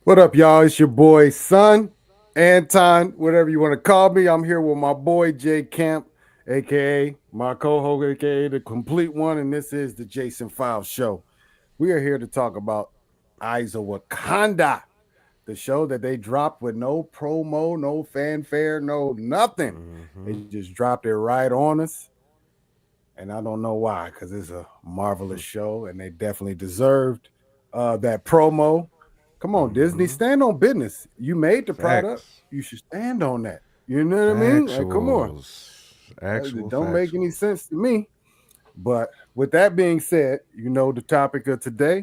What up, y'all? It's your boy, Son, Anton, whatever you want to call me. I'm here with my boy, Jay Camp, aka my co host, aka the complete one, and this is the Jason Files Show. We are here to talk about Eyes of Wakanda, the show that they dropped with no promo, no fanfare, no nothing. They Mm-hmm. just dropped it right on us. And I don't know why, because it's a marvelous show and they definitely deserved that promo. Come on, Disney, Mm-hmm. stand on business. You made the product, Facts. you should stand on that. You know what I mean? Like, come on. Factuals. It Actual don't make any factuals. sense to me. But with that being said, you know the topic of today.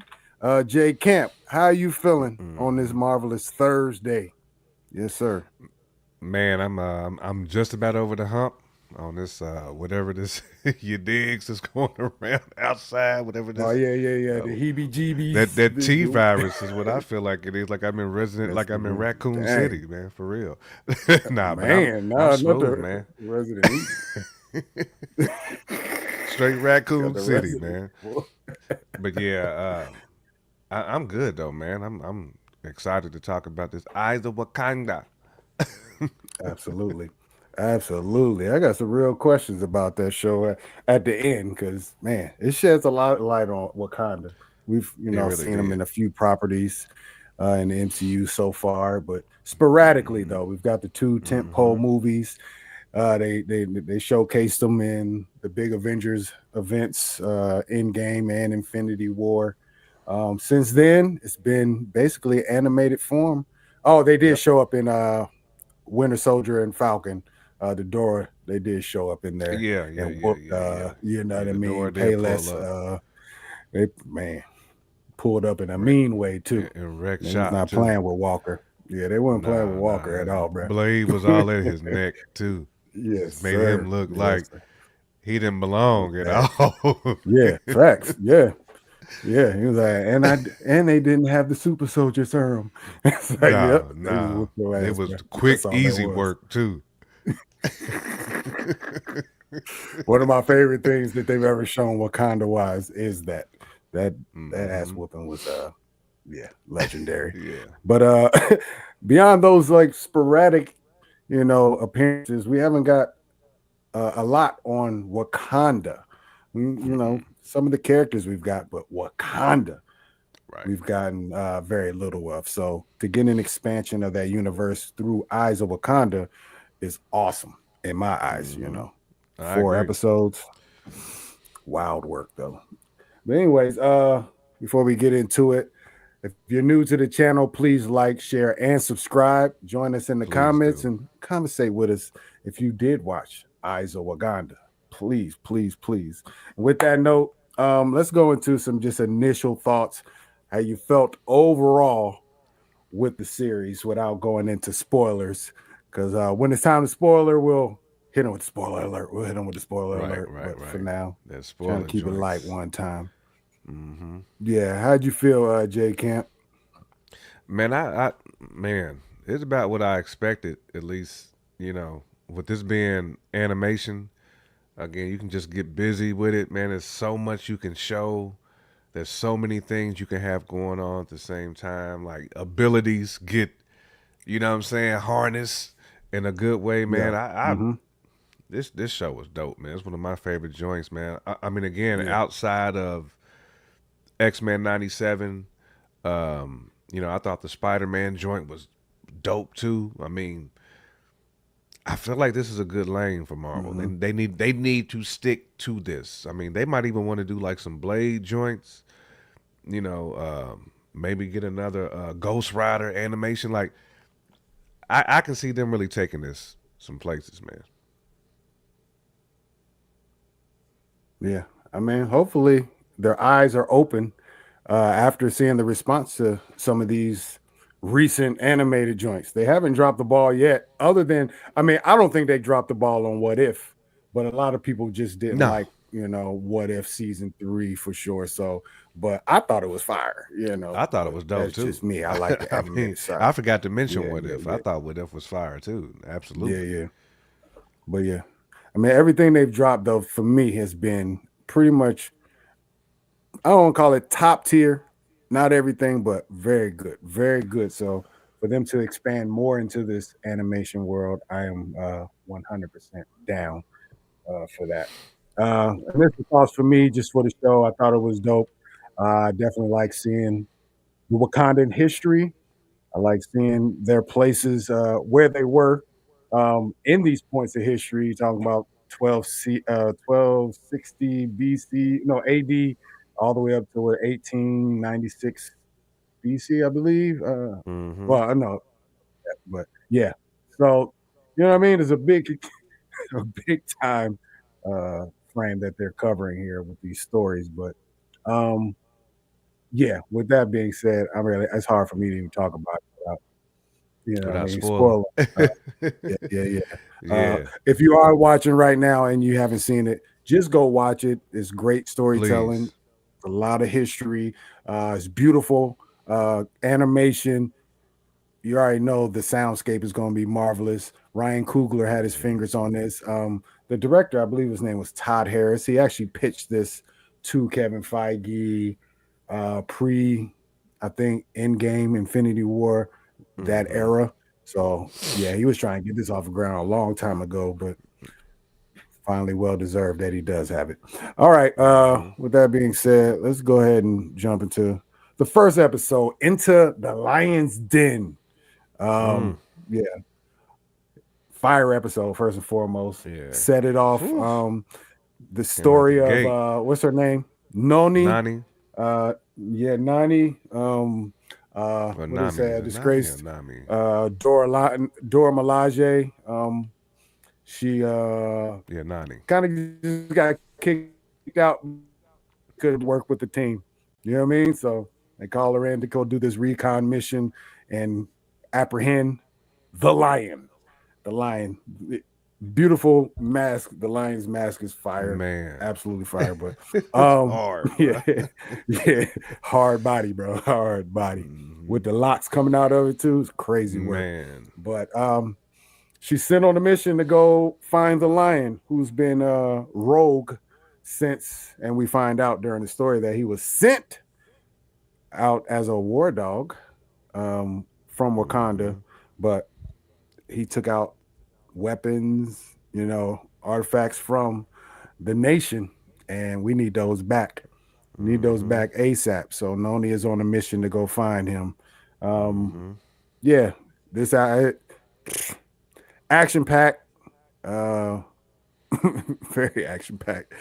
Jay Camp, how you feeling on this Mm-hmm. marvelous Thursday? Yes, sir. Man, I'm just about over the hump on this whatever this your digs is going around outside, whatever Oh this yeah, yeah, yeah. uh, The heebie that jeebies. that T virus is what I feel like it is. Like I'm in resident, That's like the I'm in Raccoon dang. City, man, for real. Nah, but Man, I'm no, not smooth, the man. Resident Evil. Straight Got Raccoon the City, Resident man. Evil. But yeah, I'm good though, man. I'm excited to talk about this Eyes of Wakanda. Absolutely. Absolutely. I got some real questions about that show at the end because, man, it sheds a lot of light on Wakanda. We've, It really seen them in did. a few properties in the MCU so far, but sporadically, Mm-hmm. though, we've got the two tentpole Mm-hmm. movies. They showcased them in the big Avengers events, Endgame and Infinity War. Since then, it's been basically animated form. Oh, they did Yep. show up in Winter Soldier and Falcon, the door, they did show up in there Yeah, yeah, and yeah, whooped yeah, yeah. you know Yeah, what I the door mean, did pull Payless, up they man pulled up in a wreck, mean way too. and wreck They was shop not too. playing with Walker. Yeah, they weren't playing with Nah, Walker nah. at all, bro. Blade was all at his neck too. Yes, Just made him sir. look Yes, like sir. he didn't It was belong at bad. all. Yeah, facts. Yeah. Yeah, he was like, and they didn't have the super soldier serum. It's like, yep, Nah, they just nah. whooped your It ass, was bro. That's quick, all that easy was. work too. One of my favorite things that they've ever shown Wakanda wise is that that ass Mm-hmm. whooping was yeah, legendary. Yeah. But beyond those like sporadic, appearances, we haven't got a lot on Wakanda. Mm-mm. Some of the characters we've got, but Wakanda Right. we've gotten very little of. So to get an expansion of that universe through Eyes of Wakanda is awesome in my eyes. Mm-hmm. I Four agree. episodes, wild work though. But anyways, before we get into it, if you're new to the channel, please like, share, and subscribe. Join us in the Please comments do. and conversate with us if you did watch Eyes of Waganda. Please, please, please. And with that note, let's go into some just initial thoughts, how you felt overall with the series without going into spoilers. Because when it's time to spoiler, we'll hit them with the spoiler alert. We'll hit them with the spoiler Right, alert. right, But for right. now, That trying to spoiler keep it light joints. one time. Mm-hmm. Yeah, how'd you feel, Jay Camp? Man, man, it's about what I expected. At least, with this being animation, again, you can just get busy with it, man. There's so much you can show. There's so many things you can have going on at the same time. Like abilities get, what I'm saying, harnessed in a good way, Yeah. man. I Mm-hmm. this show was dope, man. It's one of my favorite joints, man. I mean, again, Yeah. outside of X-Men '97, I thought the Spider-Man joint was dope too. I mean, I feel like this is a good lane for Marvel. They Mm-hmm. they need to stick to this. I mean, they might even want to do like some Blade joints. Maybe get another Ghost Rider animation. Like I can see them really taking this some places, man. Yeah. I mean, hopefully their eyes are open after seeing the response to some of these recent animated joints. They haven't dropped the ball yet, other than, I mean, I don't think they dropped the ball on What If, but a lot of people just didn't No, like, What If season three for sure. So, but I thought it was fire, I thought it but was dope that's too. just me. I like the I mean, animated side. I forgot to mention Yeah, What yeah, If. I yeah. thought What If was fire too. Yeah, Absolutely. yeah. But yeah, I mean, everything they've dropped though for me has been pretty much, I don't call it top tier Not everything, but very good, very good. So for them to expand more into this animation world, I am 100% down for that. And this is thoughts for me, just for the show. I thought it was dope. I definitely like seeing the Wakandan history. I like seeing their places where they were in these points of history. Talking about 1260 BC, no AD, all the way up to where 1896 BC, I believe. Mm-hmm. Well, I know, but yeah. So you know what I mean? It's a big, a big time uh, frame that they're covering here with these stories. But um, yeah, with that being said, I really it's hard for me to even talk about it without, you know what I Without mean, spoiling. spoiler. Yeah, yeah, yeah. Yeah, If you are watching right now and you haven't seen it, just go watch it. It's great storytelling, please. a lot of history. It's beautiful animation. You already know the soundscape is going to be marvelous. Ryan Coogler had his Mm-hmm. fingers on this. The director, I believe his name was Todd Harris. He actually pitched this to Kevin Feige pre, I think, Endgame, Infinity War, that Mm-hmm. era. So yeah, he was trying to get this off the ground a long time ago, but finally well deserved that he does have it. All right. Mm-hmm. With that being said, let's go ahead and jump into the first episode, Into the Lion's Den. Mm. Yeah, fire episode first and foremost. Yeah. Set it off. Whew. The Came out the story of gate. what's her name? Noni. Nani. Yeah, Nani. Or What is Nami. Is that? it Nami or Disgraced Nami? Dora Milaje. She Yeah, Nani. kind of just got kicked out because she couldn't work with the team. You know what I mean? So they call her in to go do this recon mission and apprehend the lion. The lion. Beautiful mask. The lion's mask is fire. Man. Absolutely fire. But It's hard, yeah, bro. yeah. Hard body, bro. Hard body. Mm-hmm. With the locks coming out of it too. It's crazy work. Man. But she's sent on a mission to go find the lion who's been rogue since, and we find out during the story that he was sent out as a war dog from Wakanda, Mm-hmm. but he took out weapons, artifacts from the nation, and we need those back. We need those Mm-hmm. back ASAP. So Noni is on a mission to go find him. Um, Mm-hmm. yeah, this action packed, uh, very action packed.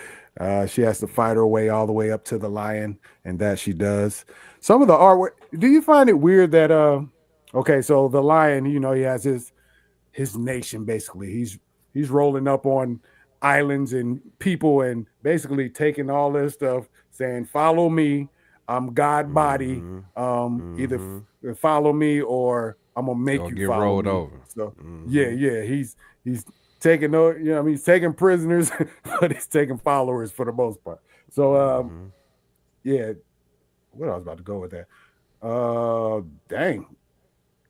She has to fight her way all the way up to the lion, and that she does. Some of the artwork. Do you find it weird that okay, so the lion, he has his nation basically. He's rolling up on islands and people and basically taking all this stuff, saying, "Follow me. I'm God body. Mm-hmm. Either Mm-hmm. follow me or I'm gonna make Or you get follow rolled me." over. So yeah, Mm-hmm. yeah, he's taking no, he's taking prisoners, but he's taking followers for the most part. So Mm-hmm. yeah, what I was about to go with that. Dang,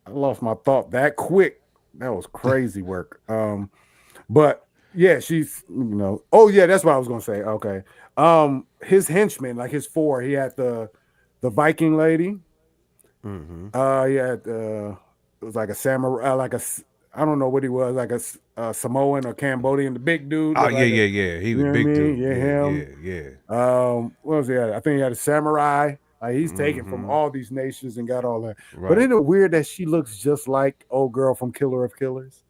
I lost my thought that quick. That was crazy work. But yeah, she's Oh yeah, that's what I was gonna say. Okay. His henchmen, like his four, he had the Viking lady. Mm-hmm. He had it was like a samurai, I don't know what he was, like a Samoan or Cambodian. The big dude Oh looked yeah, like yeah, yeah. He was you know what I big mean? dude. Yeah, Yeah, him. yeah, yeah. What was he at? I think he had a samurai. Like he's taken from Mm-hmm. all these nations and got all that. But Right. isn't it weird that she looks just like old girl from Killer of Killers?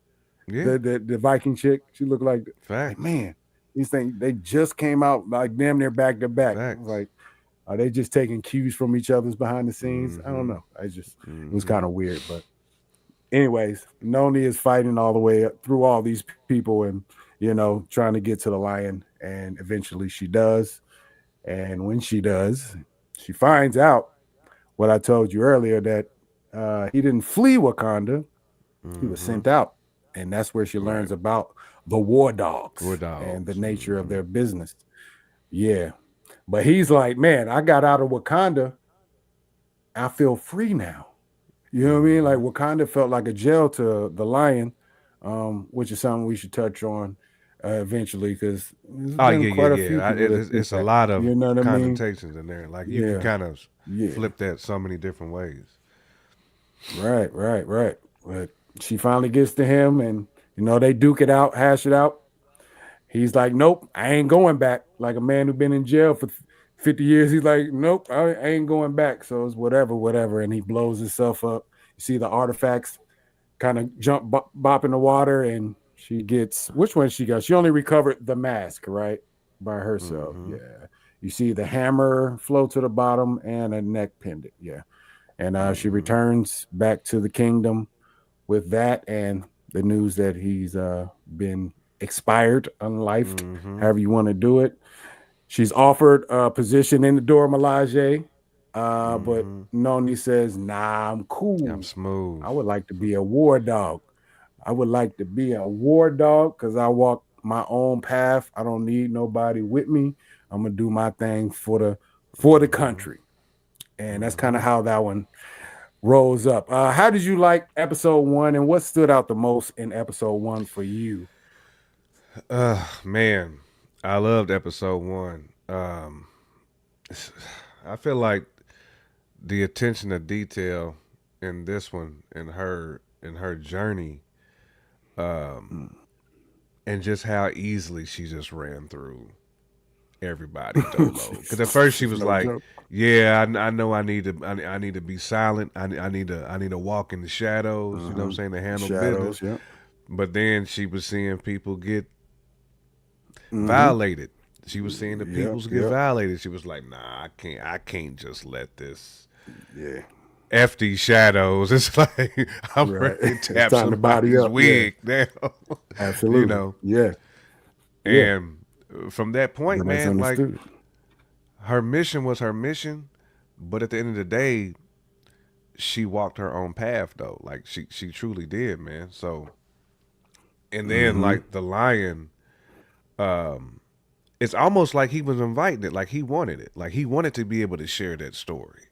Yeah. The Viking chick. She looked like Facts. man, these things they just came out like damn near back to back. I was Facts. like, are they just taking cues from each other's behind the scenes? I don't Mm-hmm. know. It was Mm-hmm. kind of weird. But anyways, Noni is fighting all the way up through all these people and trying to get to the lion. And eventually she does. And when she does, she finds out what I told you earlier that he didn't flee Wakanda, he was Mm-hmm. sent out. And that's where she Right. learns about the war We're dogs and the dogs. nature of Mm-hmm. their business. Yeah. But he's like, man, I got out of Wakanda. I feel free now. You know what I mean? Like Mm-hmm. Wakanda felt like a jail to the lion, which is something we should touch on eventually, because there's Oh been yeah, yeah, quite a few yeah. people that think It's a that. lot of You know what I mean? connotations in there. Like you can Yeah, kind of yeah. flip that so many different ways. Right, right, right. But she finally gets to him, and they duke it out, hash it out. He's like, "Nope, I ain't going back." Like a man who been in jail for 50 years, he's like, "Nope, I ain't going back." So it's whatever, whatever, and he blows himself up. You see the artifacts kind of jump bop in the water, and she gets which one she got? She only recovered the mask, right, by herself. Mm-hmm. Yeah. You see the hammer float to the bottom and a neck pendant. Yeah, and she Mm-hmm. returns back to the kingdom with that and the news that he's been expired, unlifed, Mm-hmm. however you want to do it. She's offered a position in the Dora Milaje, but Mm-hmm. Noni says, "Nah, I'm I'm cool. smooth. I would like to be a war dog. I would like to be a war dog because I walk my own path. I don't need nobody with me. I'm gonna do my thing for the Mm-hmm. country." And that's kind Mm-hmm. of how that one rolls up. How did you like episode one, and what stood out the most in episode one for you? Man, I loved episode one. I feel like the attention to detail in this one, in her journey, Mm. and just how easily she just ran through everybody dolo. Because at first she She's was no like, joke. "Yeah, I know I need to be silent. I need to walk in the shadows. You know what I'm Uh-huh. saying, to handle business." Shadows, yeah. But then she was seeing people get Mm-hmm. violated. She was seeing the Yep, peoples get yep. violated. She was like, "Nah, I can't just let this Yeah. f these shadows." It's like I'm Right. ready to It's tap time to body somebody's up. Yeah. wig now, you Absolutely. know. Yeah. Yeah. And from that point, But that's man, like understood. her mission was her mission, but at the end of the day, she walked her own path though. Like she truly did, man. So and then Mm-hmm. like the lion, it's almost like he was inviting it, like he wanted it, like he wanted to be able to share that story.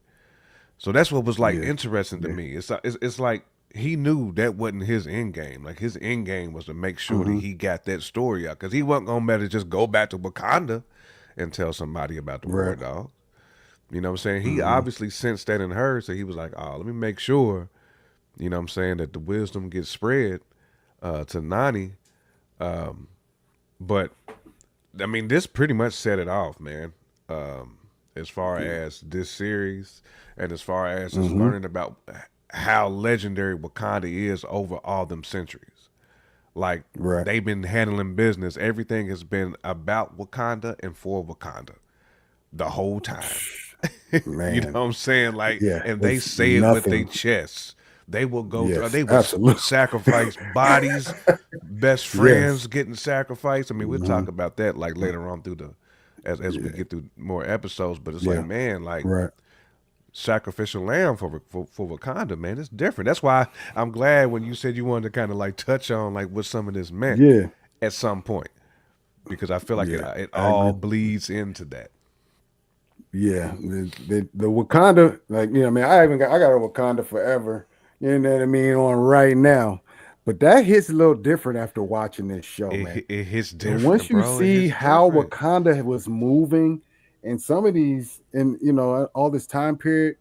So that's what was like Yeah. interesting to Yeah. me. It's like he knew that wasn't his end game. Like his end game was to make sure that Mm-hmm. he got that story out because he wasn't gonna better just go back to Wakanda and tell somebody about the war Right. dog. You know what I'm saying? He Mm-hmm. obviously sensed that in her, so he was like, "Oh, let me make sure." You know what I'm saying, that the wisdom gets spread to Nani. But I mean, this pretty much set it off, man. As far Yeah. as this series, and as far as just Mm-hmm. learning about how legendary Wakanda is over all them centuries. Like Right. they've been handling business. Everything has been about Wakanda and for Wakanda the whole time. You know what Man. I'm saying? Like, Yeah. and they It's say it with their nothing. chests. They will go through. Yes. They will Absolutely. sacrifice bodies, best Yes. friends getting sacrificed. I mean, we'll Mm-hmm. talk about that like later on through the as we Yeah. get through more episodes. But it's like, Yeah. man, like Right. sacrificial lamb for Wakanda, man, it's different. That's why I'm glad when you said you wanted to kind of like touch on like what some of this meant Yeah. at some point because I feel like Yeah. it I all agree. bleeds into that. Yeah, the Wakanda, like I mean, I got a Wakanda forever. You know what I mean on right now, but that hits a little different after watching this show, man. It hits And once different, you bro. It see hits how different. Wakanda was moving and some of these, and all this time period,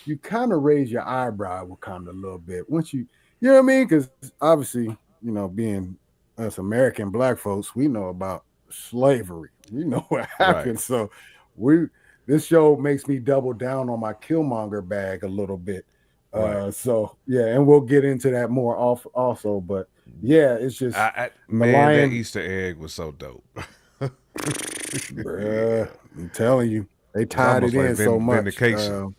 you kind of raise your eyebrow at Wakanda a little bit. Once you know what I mean? Because obviously, being us American black folks, we know about slavery. We know what Right, happened. So we this show makes me double down on my Killmonger bag a little bit. right. So yeah, and we'll get into that more off also. But yeah, it's just the Man, that lion. Easter egg was so dope. Bruh, Yeah, I'm telling you, they it's tied almost it like in so much. vindication.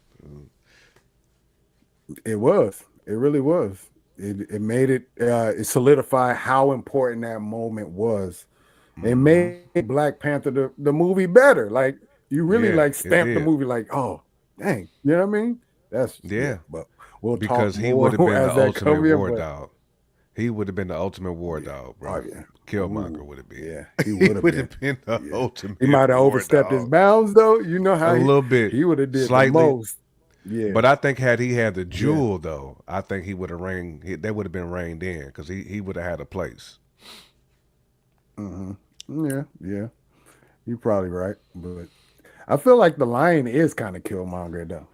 It was. It really was. It made it. It solidified how important that moment was. It Hmm. made Black Panther the movie better. Like you really Yeah, like it stamped the did. movie. Like, oh dang, you know what I mean? That's yeah. Yeah, But we'll talk because he would more have been the as that ultimate comes in. war But dog. He would have been the ultimate war yeah. dog, Oh bro. yeah. Killmonger Ooh would have been. yeah. He He would have would been. have been the Yeah. He ultimate might have war overstepped his dog. bounds though. You know A how he little bit, he would have did the slightly. most. Yeah. But I think had he had the Yeah. jewel though, I think he would have reigned. That would have been reined in because he would have had a place. Hmm. Yeah, yeah. You're probably right, but I feel like the lion is kind of Killmonger though.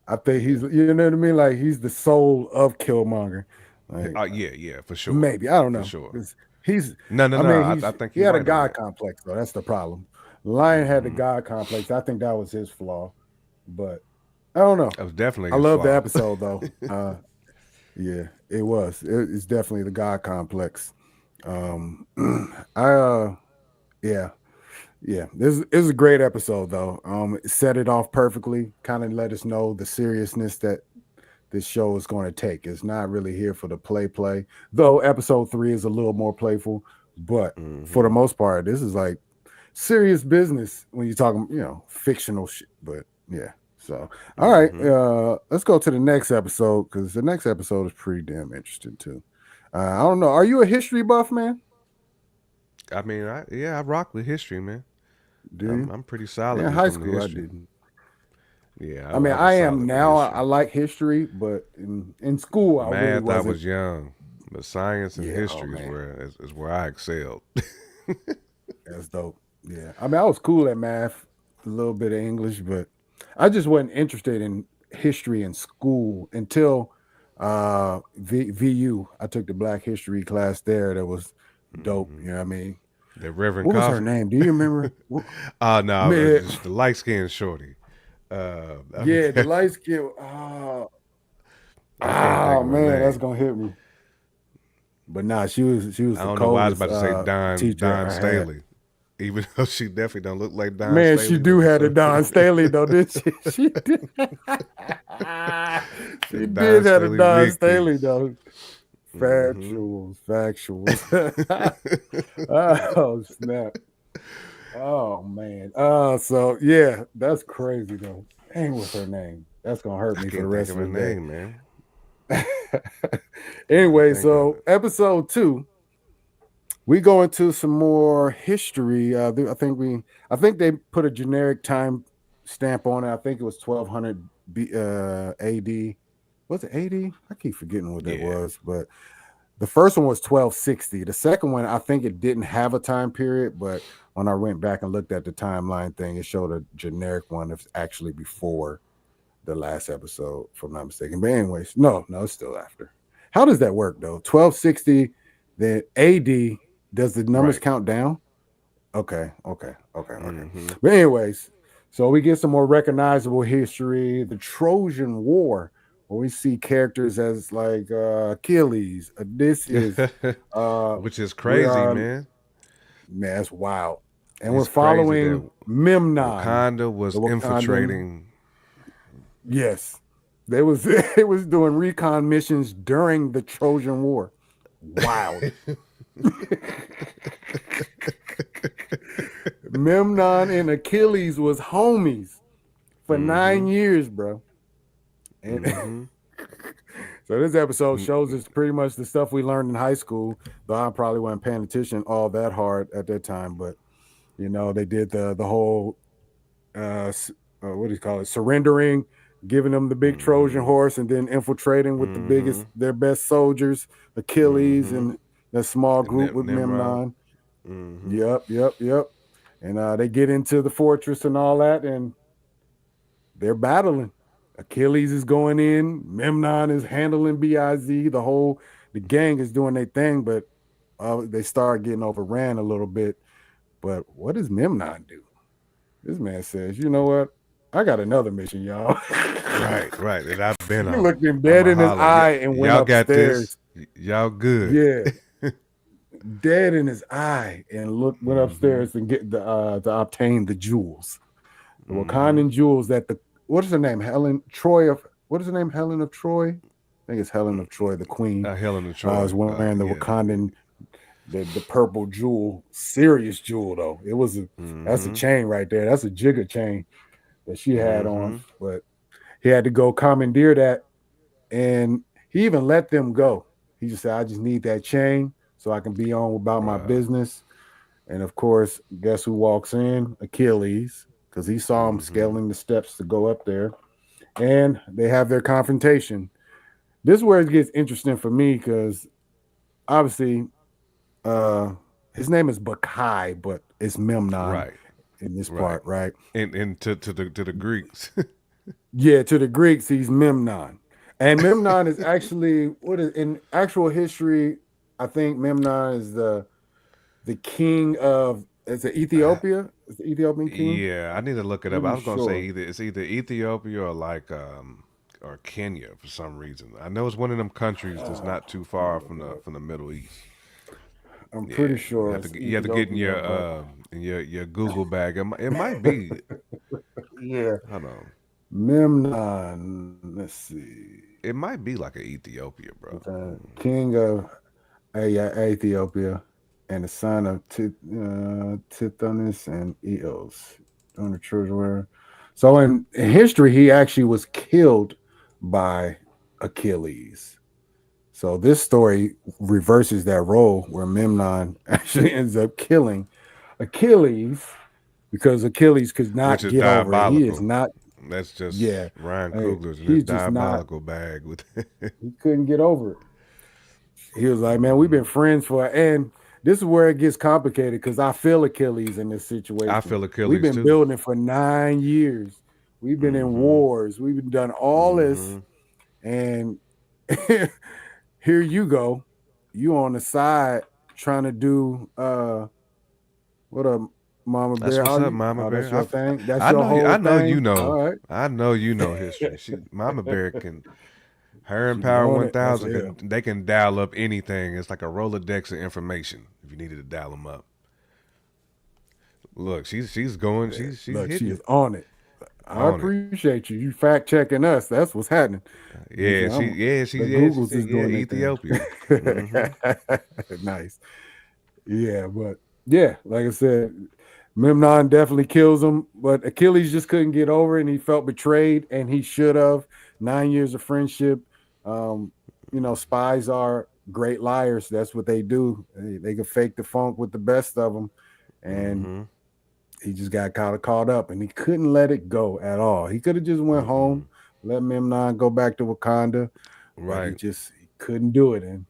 I think Yeah. he's, you know what I mean, like he's the soul of Killmonger. Like Yeah, yeah, for sure, maybe I don't for know. sure. 'Cause he's, No, no, I no. mean, I think he you're had a right on god that. complex though. That's the problem. Lion had the Hmm. god complex. I think that was his flaw, but I don't know. That was definitely I his love the flaw. episode though. Yeah, it was. It's definitely the god complex. I yeah, yeah. This is a great episode though. It set it off perfectly. Kind of let us know the seriousness that this show is going to take. It's not really here for the play. Though episode 3 is a little more playful, but for the Hmm. most part, this is like serious business when you're talking, fictional shit. But yeah. So, all right, Hmm. let's go to the next episode because the next episode is pretty damn interesting too. I don't know. Are you a history buff, man? I mean, I rock with history, man. Do you? I'm pretty solid In when it high comes to school, I history. didn't. Yeah, I mean, I was I am solid with now. I history. like history, but in school, I really Math, I wasn't. was young, but science and Yeah. Oh history man. is where I excelled. That's dope. Yeah. I mean, I was cool at math, a little bit of English, but I just wasn't interested in history in school until VU. I took the Black History class there. That was dope. Hmm. You know what I mean? The Reverend What was her Cosmo. name? Do you remember? No, Man, just the light skinned shorty. I yeah, the forget. light skin. I can't think of her Man, that's name. gonna hit me. But nah, she was I the don't know why I was coldest about to say teacher Don I had. Staley, even though she definitely don't look like Don Man, she Staley, do but for have a some Don reason, Staley though, didn't she? She did. the She Don did have a Staley Don wig Staley piece. though. Hmm. Factuals. Oh snap. Oh man. So yeah, that's crazy though. Dang, what's her name? That's gonna hurt I me for the can't think rest of of her the day. name, man. Trying to Anyway, think of so it. episode 2, we go into some more history. I think they put a generic time stamp on it. I think it was 1200 AD. Was it AD? I keep forgetting what that Yeah. was, but the first one was 1260. The second one, I think it didn't have a time period, but when I went back and looked at the timeline thing, it showed a generic one that's actually before the last episode, if I'm not mistaken. But anyways, no, it's still after. How does that work though? 1260, then AD, does the numbers Right. count down? Okay. Hmm. But anyways, so we get some more recognizable history. The Trojan War, where we see characters as like Achilles, Odysseus. Which is We crazy, are man. Man, that's wild. And we're It's crazy following that Memnon, Wakanda the was Wakandan. infiltrating. Yes, they was it was doing recon missions during the Trojan War. Wild. Memnon and Achilles was homies for Hmm. 9 years, bro. And Hmm. so this episode shows us pretty much the stuff we learned in high school. Though I probably wasn't paying attention all that hard at that time, but they did the whole what do you call it? Surrendering, giving them the big Trojan Hmm. horse, and then infiltrating with the Hmm. biggest, their best soldiers, Achilles, Hmm. and that small group with Nimrod. Memnon. Hmm. Yep. And they get into the fortress and all that, and they're battling. Achilles is going in, Memnon is handling Biz. The gang is doing their thing, but they start getting overran a little bit. But what does Memnon do? This man says, "You know what? I got another mission, y'all." Right, right. That I've been He on. looked him I'm dead a in his holler. eye and went Y'all got this. upstairs. Y'all good. Yeah, dead in his eye, and went Hmm. upstairs and get the to obtain the jewels, the Hmm. Wakandan jewels. What is her name? Helen Troy of what is her name? Helen of Troy. I think it's Helen of Troy, the queen. Helen of Troy. Is wearing the Yeah. Wakandan, the purple jewel, serious jewel though. That's a Hmm. chain right there. That's a jigger chain that she had on, Hmm. but he had to go commandeer that, and he even let them go. He just said, "I just need that chain so I can be on about my Right. business." And of course, guess who walks in? Achilles, because he saw him Hmm. scaling the steps to go up there, and they have their confrontation. This is where it gets interesting for me because obviously, uh, his name is Bakai, but it's Memnon Right, in this right. part, right? And to the Greeks. Yeah, to the Greeks, he's Memnon. And Memnon is actually what is in actual history, I think Memnon is the king of is it Ethiopia? Is the Ethiopian king? Yeah, I need to look it up. I Pretty was gonna say sure. either Ethiopia or like or Kenya for some reason. I know it's one of them countries that's not too Let me far look it up. from the Middle East. I'm pretty Yeah, sure it's you have to get Ethiopia, but in your Google bag. It might be. yeah. Hold on. Memnon, let's see. It might be like a Ethiopia, bro. The king of Ethiopia and the son of Tithonus and Eos during the children were. So in history, he actually was killed by Achilles. So this story reverses that role where Memnon actually ends up killing Achilles because Achilles could Which not is get over it. He is diabolical. not, That's just yeah, Ryan Coogler's in his he's just not, diabolical bag with. he couldn't get over it. He was like, man, we've been Mhm. friends for, and this is where it gets complicated because I feel Achilles in this I situation. feel We've Achilles been too. building for 9 years. We've been in Mm-hmm. wars. We've been done all this, Mm-hmm. and here you go. You on the side trying to do what up, Mama That's Bear? what's Oh, up, you Mama that's Bear. your thing. That's I your know you. whole thing. All right. I know you know history. Mama Bear can. Her and She be Power on One it. That's Thousand ill. can they can dial up anything. It's like a Rolodex of information. If you needed to dial them up, look, she's going. Yeah. She's Look, she hitting is it on it. I on it. appreciate you. You fact checking us. That's what's happening. You see, the She Googles said is yeah, doing their thing. Ethiopia. Mm-hmm. Nice. Yeah, but yeah, like I said, Memnon definitely kills him, but Achilles just couldn't get over it and he felt betrayed and he should have. 9 years of friendship. Um, spies are great liars. That's what they do. They can fake the funk with the best of them. And Mm-hmm. he just got kind of caught up and he couldn't let it go at all. He could have just went home, Mm-mm. let Memnon go back to Wakanda, but Right. he couldn't do it. And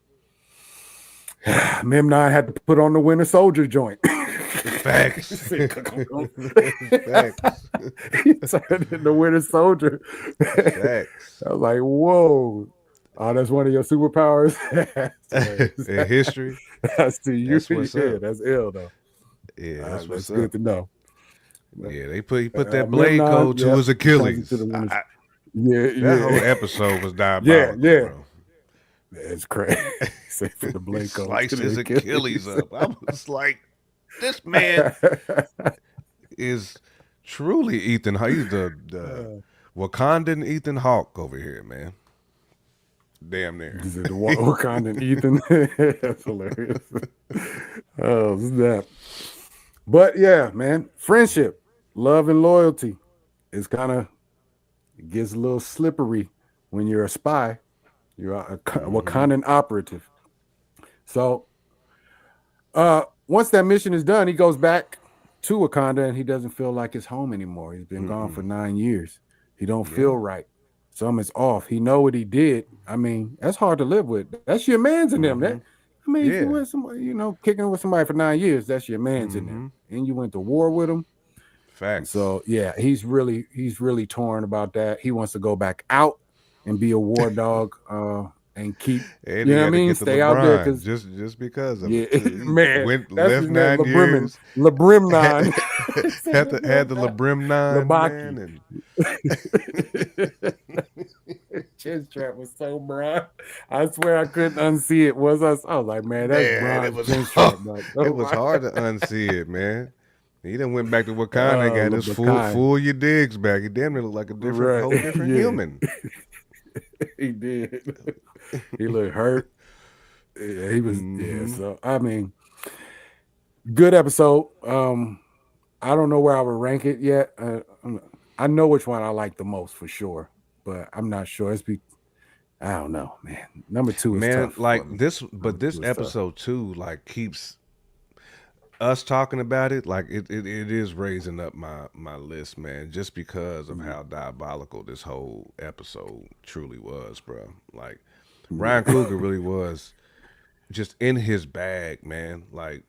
Memnon had to put on the Winter Soldier joint. Facts. He Facts. turned into Winter Soldier. Facts. I was like, whoa. Oh, that's one of your superpowers. That's hilarious. In history, That's to you. that's what's Yeah, up. that's ill though. Yeah, that's what's That's up. good to know. But, Yeah, he put that blade Memnon, code to yep, his he turns into Achilles. the Winter. Yeah, That whole yeah, episode was yeah, diabolical, yeah. bro. That's crazy. Say for the He blade code to sliced the his Achilles Achilles. up. I was like, this man is truly Ethan. He's the Wakandan Ethan Hawke over here, man. Damn near. Is it the Wakandan Ethan? That's hilarious. Oh, snap. But yeah, man, friendship, love, and loyalty is kind of it gets a little slippery when you're a spy. You're a Mm-hmm. Wakandan operative. So once that mission is done, he goes back to Wakanda and he doesn't feel like it's home anymore. He's been gone Mm-mm. for 9 years. He don't Yeah. feel right. Something's off. He know what he did. I mean, that's hard to live with. That's your man's in them. Mm-hmm. If you Yeah. with somebody, kicking with somebody for 9 years, that's your man's in them. Mm-hmm. And you went to war with him. And Facts. so yeah, he's really torn about that. He wants to go back out and be a war dog, and keep, And he got to get the stay out there LeBron because just because of yeah, it too. He man, went that's left his name, 9 years. Had, Labrimnon. Say had the Labrimnon, Labrimnon Labaki. man and Chin strap was so broad. I swear I couldn't unsee it. I was like, man, that's man, bronze chin strap. Like, it oh was my, hard to unsee it, man. He done went back to Wakanda and got his Labakai. full your digs back. He damn near looked like a different Right. whole different Yeah, human. he did. He looked hurt. Yeah, he was, yeah. Mm-hmm. So I mean, good episode. I don't know where I would rank it yet. I know which one I like the most for sure, but I'm not sure. I don't know, man. Number two is Man, tough for like me. this, but Number this two is tough. episode too, like keeps us talking about it. Like it is raising up my list, man, just because of how diabolical this whole episode truly was, bro. Like Ryan Yeah. Coogler really was just in his bag, man. Like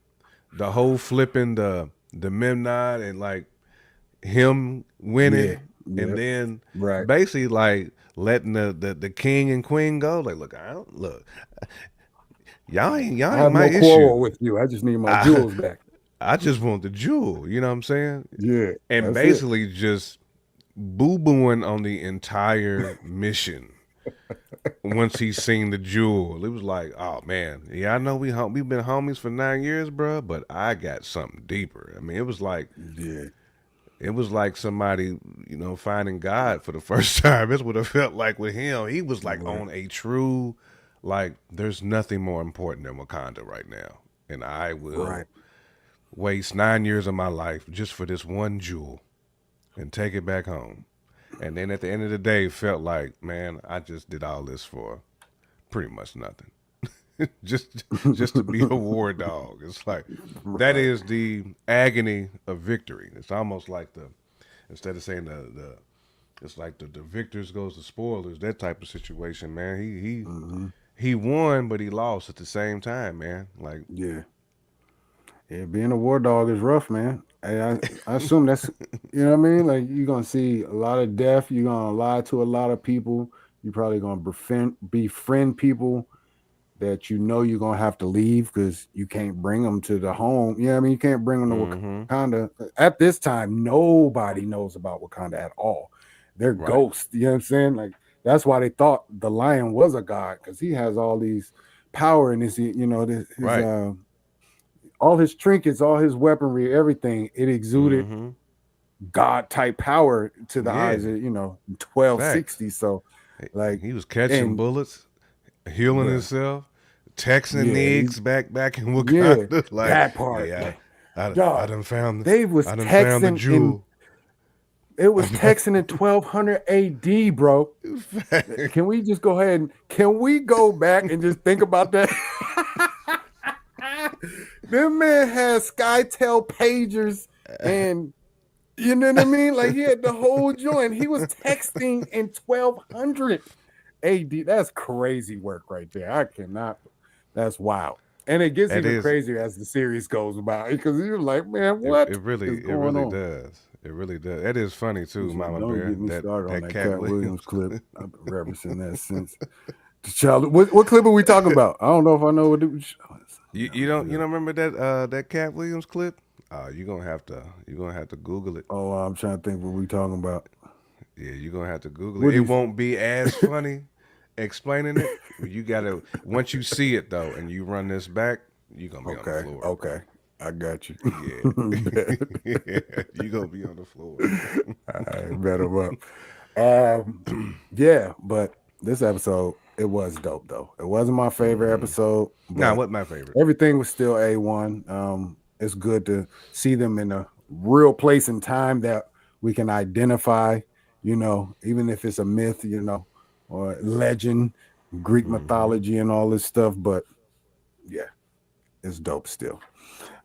the whole flipping the Memnod and like him Yeah, winning, yeah, and then right. basically like letting the king and queen go. Like, look, I don't look. Y'all I ain't have my no issue. quarrel with you. I just need my I jewels back. I just want the jewel. You know what I'm saying? Yeah, And that's it. basically just boo booing on the entire mission. Once he seen the jewel, it was like, oh man, yeah, I know we've been homies for 9 years, bro, but I got something deeper. I mean, Yeah, it was like somebody, finding God for the first time. That's what it felt like with him. He was like right, on a true, like, there's nothing more important than Wakanda right now, and I right. will waste 9 years of my life just for this one jewel and take it back home. And then at the end of the day, felt like, man, I just did all this for pretty much nothing. just to be a war dog. It's like that Right. is the agony of victory. It's almost like the instead of saying the it's like the victors goes to spoilers, that type of situation, man. Hmm. He won, but he lost at the same time, man. Like, Yeah. Yeah, being a war dog is rough, man. I assume that's you know what I mean. Like you're gonna see a lot of death. You're gonna lie to a lot of people. You're probably gonna befriend people that you know you're gonna have to leave because you can't bring them to the home. You know what I mean? You can't bring them to mm-hmm, Wakanda. At this time, nobody knows about Wakanda at all. They're right, ghosts. You know what I'm saying? Like that's why they thought the lion was a god because he has all these power in his, his right, all his trinkets, all his weaponry, everything. It exuded mm-hmm, god type power to the eyes yeah, of 1260. facts. So like, He was catching and bullets, healing bruh, himself, texting yeah, niggas back in yeah, Wakanda. Like, that part, yeah, like, I dog. done found They was I done found the texting in. jewel. It was texting in 1200 AD, bro. Fact. Can we just go ahead and can we go back and just think about that? This man had SkyTel pagers and you know what I mean? Like he had the whole joint. He was texting in 1200 AD. That's crazy work right there. I cannot. That's wild. And it gets That even is crazier as the series goes by because you're like, man, what is it going really on? does. It really does. That is funny He too, said, Mama don't Bear. get me started on That that Cat Cat Williams Williams. clip. I've been referencing that since the child. What clip are we talking about? I don't know if I know what it was. You don't remember that Cat Williams clip? You're gonna have to Google it. Oh, I'm trying to think what we talking about. Yeah, you're gonna have to Google it. What It is won't be as funny explaining it. But you gotta once you see it though, and you run this back, you're gonna be on the okay, floor, bro. okay. I got you. Yeah, Bet. yeah, you gonna be on the floor. I bet him up. Yeah, but this episode it was dope though. It wasn't my favorite Hmm. episode, Nah, but what my favorite? everything was still A1. It's good to see them in a real place and time that we can identify, even if it's a myth, or legend, Greek Hmm. mythology and all this stuff. But yeah, it's dope still.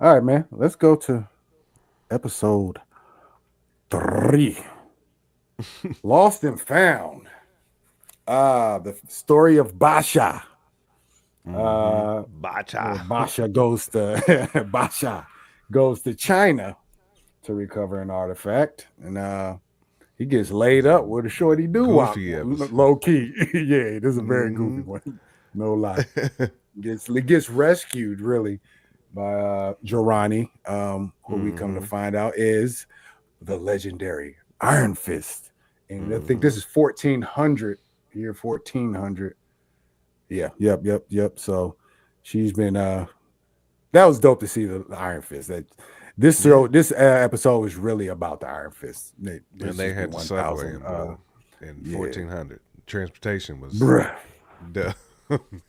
All right, man. Let's go to episode 3. Lost and Found. The story of Basha. Hmm. Uh, where Bacha. Basha goes to Basha goes to China to recover an artifact, and he gets laid It's a up with a shorty doo wop, goofy episode. low key. Yeah, this is a very goofy Hmm. one. No lie. Gets rescued really by Jorani, who we come to Hmm. find out is the legendary Iron Fist. And I think this Hmm. is 1400, year 1400. Yeah, yep. So she's been that was dope to see the Iron Fist. That Yeah. this episode was really about the Iron Fist. And This they just be had the subway 1000. in, brother, in Yeah, 1400. Transportation was bruh. the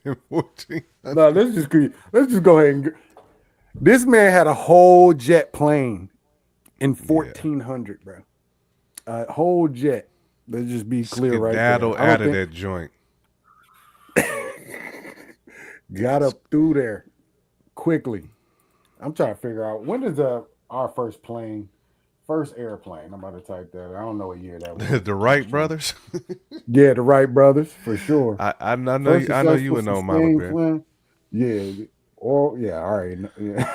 in 1400. No, let's just go ahead and this man had a whole jet plane in Yeah. 1400, bro. A whole jet. Let's just be clear right there. Skedaddle I don't out of think that joint. got up through there quickly. I'm trying to figure out when is our first airplane. I'm about to type that. I don't know what year that was. The I'm just Wright trying to. brothers. Yeah, the Wright brothers for sure. First I know successful you would know, Mama sustained Bear. plan. Yeah. Or yeah. All right. Yeah.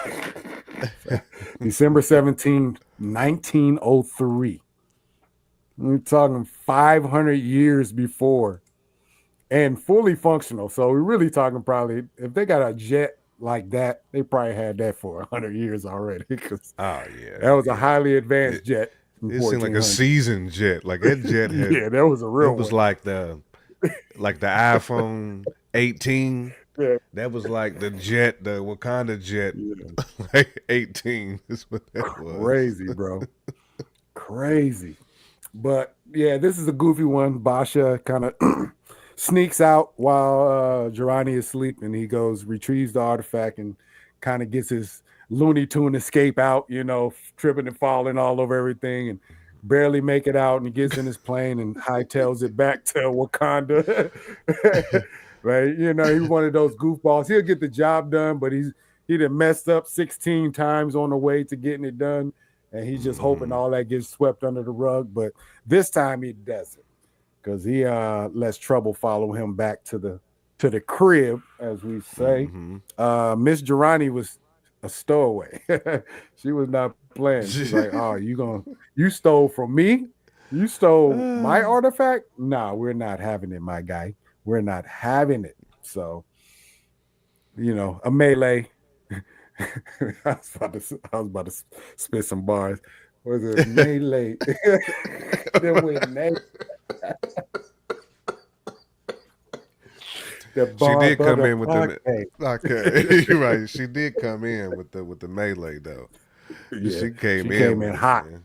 December 17th, 1903. We're talking 500 years before and fully functional. So we're really talking probably if they got a jet like that, they probably had that for 100 years already because Oh yeah, that was a yeah. highly advanced It jet in it seemed like a 1400. seasoned jet. Like that jet had. Yeah, that was a It real was one. like the iPhone 18. Yeah, That was like the jet, the Wakanda jet, yeah. like 18 is what that was. Crazy, bro. Crazy. But yeah, this is a goofy one. Basha kind of sneaks out while Jirani is sleeping. He goes, retrieves the artifact, and kind of gets his Looney Tune escape out, tripping and falling all over everything and barely make it out. And he gets in his plane and hightails it back to Wakanda. Right. He's one of those goofballs. He'll get the job done, but he done messed up 16 times on the way to getting it done. And he's just hoping Mm-hmm. all that gets swept under the rug. But this time he doesn't because he lets trouble follow him back to the crib, as we say. Mm-hmm. Miss Durrani was a stowaway. She was not playing. She's like, "Oh, you stole from me? You stole my artifact? No, we're not having it, my guy. We're not having it." So, a melee. I was about to spit some bars. Was it melee? Then with melee. The She did Bob come Butter in with the podcast. okay. You're right. She did come in with the melee though. Yeah, She came she in came with in it, hot. man.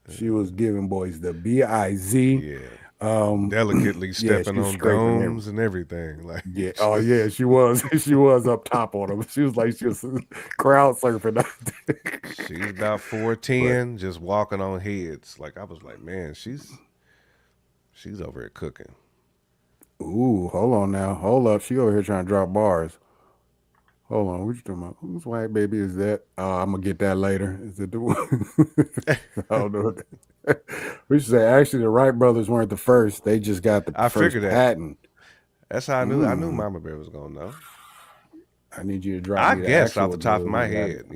She was giving boys the biz. Yeah. Um, Delicately yeah, she stepping was on scraping everything. domes and everything. Like Yeah. Oh yeah, she was. She was up top on them. She was crowd surfing. she's about But 4'10", just walking on heads. Like I was like, man, she's over here cooking. ooh, hold on now. Hold up. She over here trying to drop bars. Hold on. What you talking about? Whose white baby is that? I'm gonna get that later. Is it the one? I don't know. We should say actually the Wright brothers weren't the first. They just got the I first figured that. patent. That's how I knew. I knew Mm. Mama Bear was gonna know. I need you to drop I me the guess off actual the top of dude my who got head, it.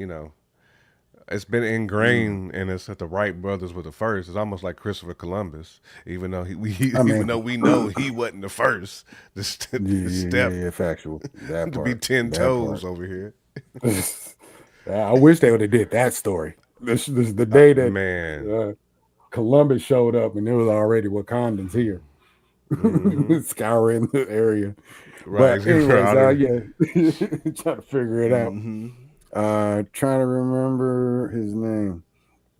it's been Mm. ingrained in us that the Wright brothers were the first. It's almost like Christopher Columbus, even though I even mean, though we know he wasn't the first yeah, to yeah, yeah, step yeah, factual. That to be part. 10 That toes part. over here. I wish they would have did that story. This is the day that Man, uh, Columbus showed up and there was already Wakandans here mm-hmm. scouring the area. Right, But anyways, Router. yeah, trying to figure it out. Mm-hmm. Trying to remember his name.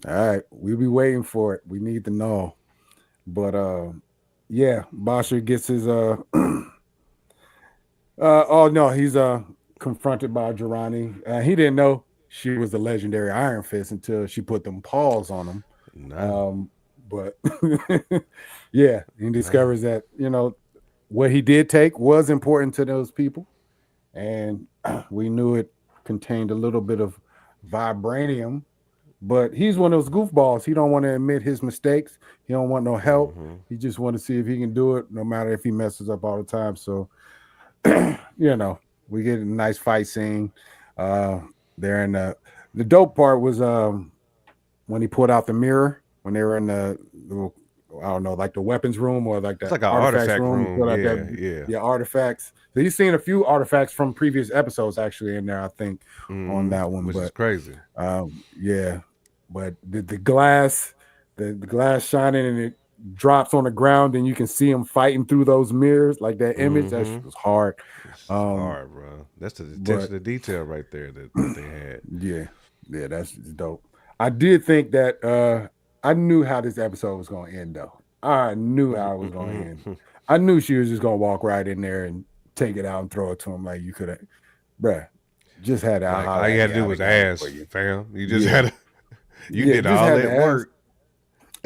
All right, we'll be waiting for it. We need to know. But yeah, Basher gets his oh no, he's confronted by Jirani. He didn't know she was the legendary Iron Fist until she put them paws on him. No, Um, but yeah, he no. discovers that what he did take was important to those people, and we knew it contained a little bit of vibranium. But he's one of those goofballs. He don't want to admit his mistakes. He don't want no help. Mm-hmm. He just want to see if he can do it, no matter if he messes up all the time. So we get a nice fight scene. Uh, there in the dope part was when he pulled out the mirror when they were in the I don't know, like the weapons room or like It's the like an artifacts artifact room. He room. pulled out Yeah, that yeah. yeah artifacts. So he's seen a few artifacts from previous episodes actually in there, I think, on Mm-hmm. that one. Which is But crazy. yeah, but the glass, the glass shining and it drops on the ground and you can see him fighting through those mirrors like that image. That Mm-hmm. shit was hard. It's Um, hard, bro. That's the attention but to detail right there that they had. yeah, yeah, that's dope. I did think that I knew how this episode was going to end, though. I knew how it was going to end. I knew she was just going to walk right in there and take it out and throw it to him like you could have, bruh. Just had to Like holler all you at had me. to do I'd was have got it for ask, you. fam. You just Yeah, had to. You yeah, did just all had to that ask work.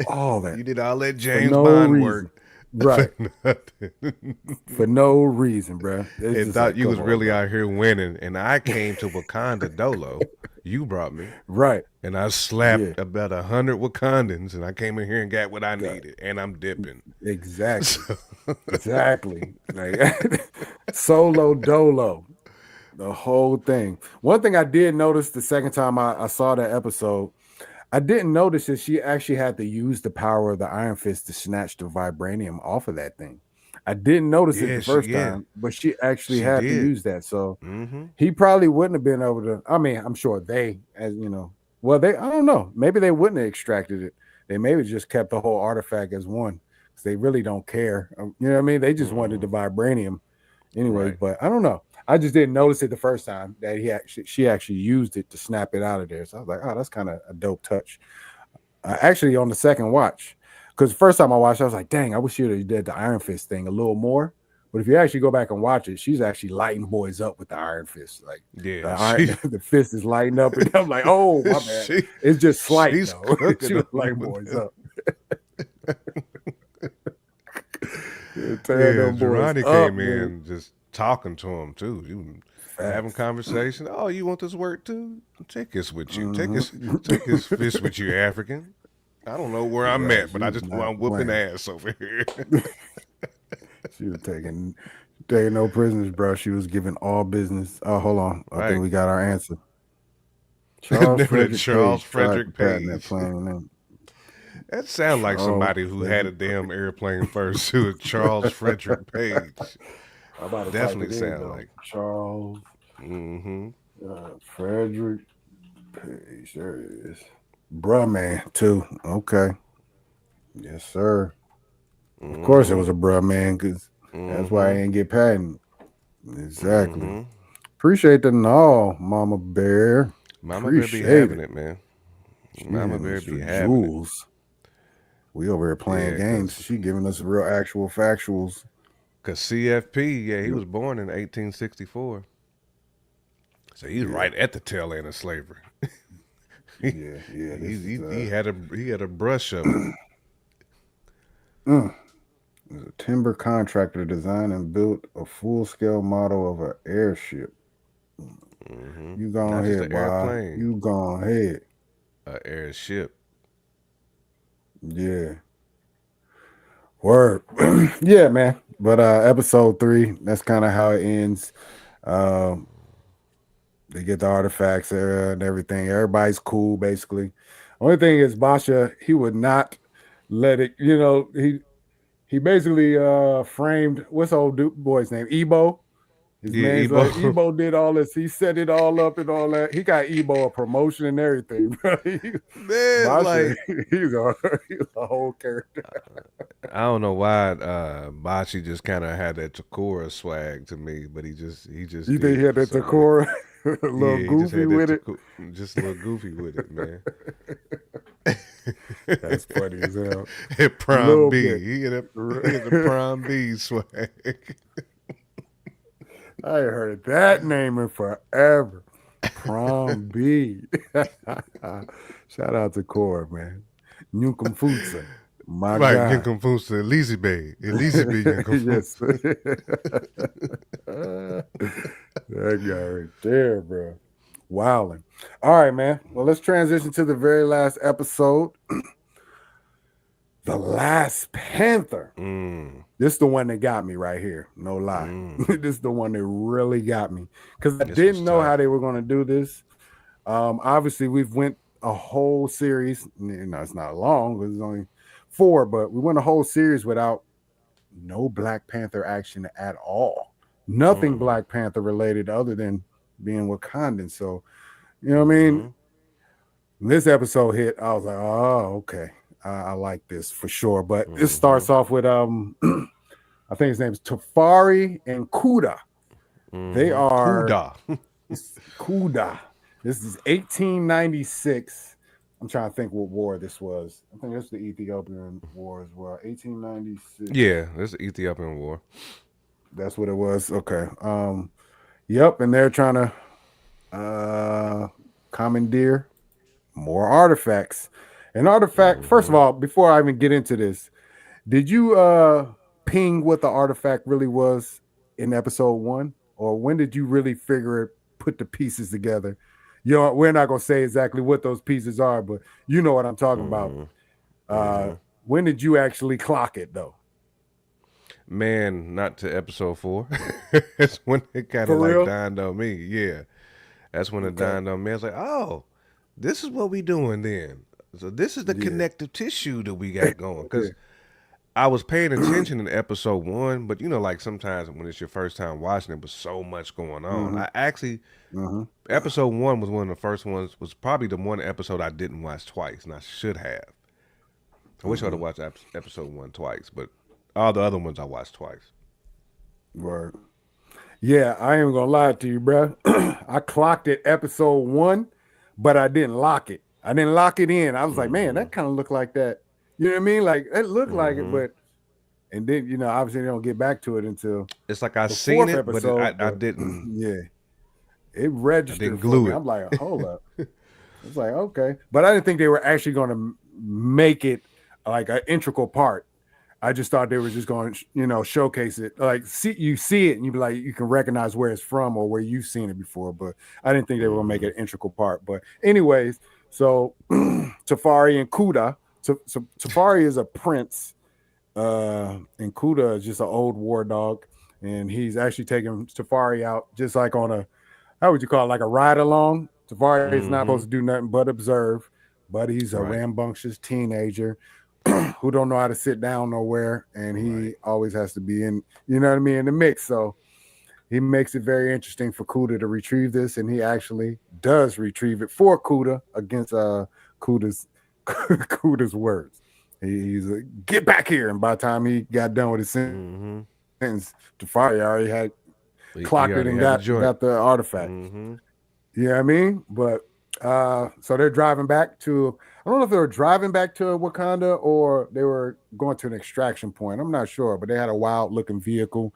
all that You did all that for James no Bond reason. work for Right. nothing. For no reason, bruh. It's And just thought like, you come was on, really bro. out here winning. And I came to Wakanda Dolo. You brought me. Right. And I Yeah. slapped about 100 Wakandans, and I came in here and got what I God. needed, and I'm dipping. Exactly. So, Exactly. Like solo dolo. The whole thing. One thing I did notice the second time I saw that episode, I didn't notice that she actually had to use the power of the Iron Fist to snatch the vibranium off of that thing. I didn't notice it Yeah, the first yeah, time, but she actually she had to did. use that. So Mm-hmm. he probably wouldn't have been able to. I mean, I'm sure they, as you know, well, they, I don't know. Maybe they wouldn't have extracted it. They maybe just kept the whole artifact as one because they really don't care. You know what I mean? They just wanted the Mm-mm. vibranium anyways. Right. But I don't know. I just didn't notice it the first time that she actually used it to snap it out of there. So I was like, oh, that's kind of a dope touch. Actually, on the second watch, because the first time I watched, I was like, dang, I wish you'd have did the Iron Fist thing a little more. But if you actually go back and watch it, she's actually lighting boys up with the Iron Fist. Like the Yeah, iron, the fist is lighting up, and I'm like, oh my bad. she It's just slight she's though. cooking She was them. lighting boys up, tearing Yeah, them boys Durrani up, came man. in just talking to him too. You having Facts. conversation. Oh, you want this work too? Take this with you. Mhm. Take his fist with you, African. I don't know where I'm Right. at, She but I was just know not I'm whooping playing. ass over here. She was taking no prisoners, bro. She was giving all business. Oh, hold on. I think Right. we got our answer. Charles Name of Frederick Charles Page tried to Frederick patent that Page. plane name. That sounds like Charles somebody who had a Frederick damn Page. airplane first. Who Charles Frederick Page. I'm about to type Definitely it in sound though. like. Charles Mm-hmm. Frederick Page. There it is. Bruh man, too. Okay. Yes, sir. Of course it Mm-hmm. was a bruh man, because that's why I Mm-hmm. didn't get patent. Exactly. Mm-hmm. Appreciate the no, Mama Bear. Mama better be Appreciate having it. it, man. She Mama hitting better us for be having it. jewels. We over here playing Yeah, games. cause, She giving us real actual factuals. cause CFP, yeah, he Yep. was born in 1864, so he's Yeah. right at the tail end of slavery. he, Yeah. Yeah. This is he had a brush of it. mm, there's a timber contractor designed and built a full scale model of an airship. Mm-hmm. You go Not just ahead, an boy. airplane, You go ahead. a airship. Yeah. Word. Yeah, man. But episode 3, that's kind of how it ends. Um, they get the artifacts and everything. Everybody's cool, basically. Only thing is, Basha, he would not let it. He basically framed what's old boy's name, Ebo. His Yeah, name's Ebo. Ebo did all this. He set it all up and all that. He got Ebo a promotion and everything. Man, Basha, like he's a whole character. I don't know why Bachi just kind of had that Takora swag to me, but he just You think he did had for that some reason. Takora, a little Yeah, he just goofy had that with it? just a little goofy with it, man. That's funny as hell. At A Prime little B, bit. he had a Prime B swag. I ain't heard that name in forever. Prom B. Shout out to Core, man. Nyukumfutsa. My Right, guy. Yunkum Fusa, Elizabeth Yunkum Yes. Fusa. That guy right there, bro. Wilding. All right, man. Well, let's transition to the very last episode. The Last Panther. Mm, This is the one that got me right here. No lie. mm. This is the one that really got me. Because I This was didn't know how tough. they were going to do this. Obviously, we've went a whole series. It's not long because it's only 4, but we went a whole series without no Black Panther action at all. Nothing Mm-mm. Black Panther related other than being Wakandan. So, you know what I mean? Mm-hmm. When this episode hit, I was like, oh, okay. I like this for sure. But this Mm-hmm. starts off with I think his name is Tafari and Kuda. They Mm-hmm. are Kuda. Kuda. This is 1896. I'm trying to think what war this was. I think it's the Ethiopian War as well. 1896. Yeah, this is the Ethiopian War. That's what it was. Okay. Yep, and they're trying to commandeer more artifacts. An artifact, first of Mm-hmm. all, before I even get into this, did you ping what the artifact really was in episode 1? Or when did you really figure it, put the pieces together? We're not gonna say exactly what those pieces are, but you know what I'm talking about. Mm-hmm. Uh Mm-hmm. when did you actually clock it though? Man, not to episode 4. That's when it kind of For like real? dawned on me. Yeah, that's when it Okay. dawned on me. I was like, oh, this is what we doing then. So this is the Yeah. connective tissue that we got going. Yeah. Because I was paying attention in episode 1, but like sometimes when it's your first time watching it, was so much going on. Mm-hmm. I actually Mm-hmm. episode 1 was one of the first ones. Was probably the one episode I didn't watch twice, and I should have. I wish I would Mm-hmm. have watched episode 1 twice, but all the other ones I watched twice. Word. Yeah, I ain't gonna lie to you, bro. I clocked it episode one, but I didn't lock it. I didn't lock it in. I was like, man, Mm-hmm. that kind of looked like that. You know what I mean? Like it looked like it, Mm-hmm. but and then obviously they don't get back to it until It's like I the seen fourth it, but episode. I But didn't. yeah, it I didn't registered for glue me. it. I'm like, hold up. It's like okay, but I didn't think they were actually going to make it like an integral part. I just thought they were just going to, showcase it. Like see it and you be like, you can recognize where it's from or where you've seen it before. But I didn't think they were going to make Mm-hmm. it an integral part. But anyways, so Tafari and Kuda. So Tafari is a prince, and Kuda is just an old war dog, and he's actually taking Tafari out just like on a how would you call it, like a ride along. Tafari is not supposed Mm-hmm. to do nothing but observe, but he's a Right. rambunctious teenager who don't know how to sit down nowhere, and he Right. always has to be in, in the mix. So he makes it very interesting for Kuda to retrieve this, and he actually does retrieve it for Kuda against Kuda's Kuda's words. He's like, get back here, and by the time he got done with his sentence, Mm-hmm. Tafari already had clocked He it and already had the got joint. the artifact. Mm-hmm. You know what I mean? But so they're driving back to I don't know if they were driving back to Wakanda or they were going to an extraction point. I'm not sure, but they had a wild looking vehicle.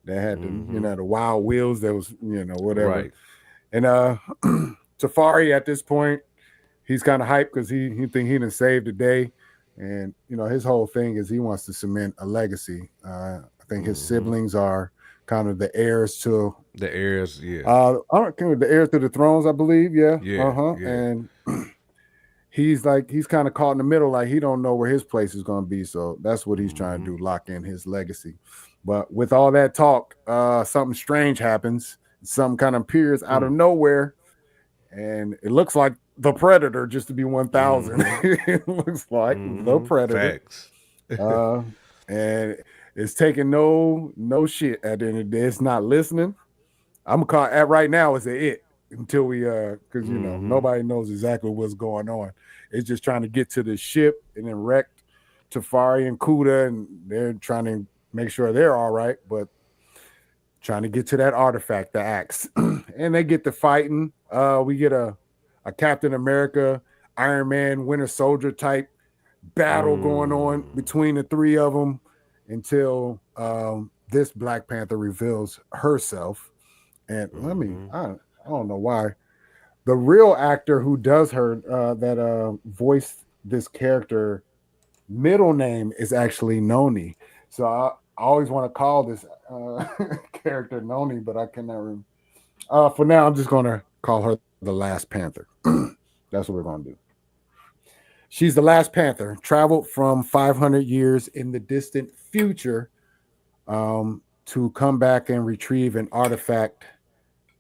They had Mm-hmm. the wild wheels that was, whatever. Right. And Safari at this point, he's kind of hyped because he think he done saved the day. And his whole thing is he wants to cement a legacy. I think his Mm-hmm. siblings are kind of the heirs to The heirs, yeah. I don't care the heirs to the thrones, I believe. Yeah. Yeah, Uh-huh. yeah. And he's kind of caught in the middle, like he don't know where his place is gonna be. So that's what he's trying to Mm-hmm. do, lock in his legacy. But with all that talk, something strange happens. Something kind of appears out of Hmm. nowhere, and it looks like the Predator, just to be 1,000. Mm-hmm. It looks like the Mm-hmm. Predator. Facts. Uh, and it's taking no shit at the end of the day. It's not listening. I'm gonna call at right now is a it until we because Mm-hmm. nobody knows exactly what's going on. It's just trying to get to the ship and then wreck Tafari and Kuda, and they're trying to make sure they're all right, but trying to get to that artifact, the axe. And they get to fighting. We get a Captain America, Iron Man, Winter Soldier type battle going on Mm. between the three of them until this Black Panther reveals herself. And Mm-hmm. I don't know why. The real actor who does her, that voiced this character, middle name is actually Noni. So I always want to call this character Noni, but I cannot remember. For now, I'm just going to call her the Last Panther. That's what we're going to do. She's the last Panther, traveled from 500 years in the distant future to come back and retrieve an artifact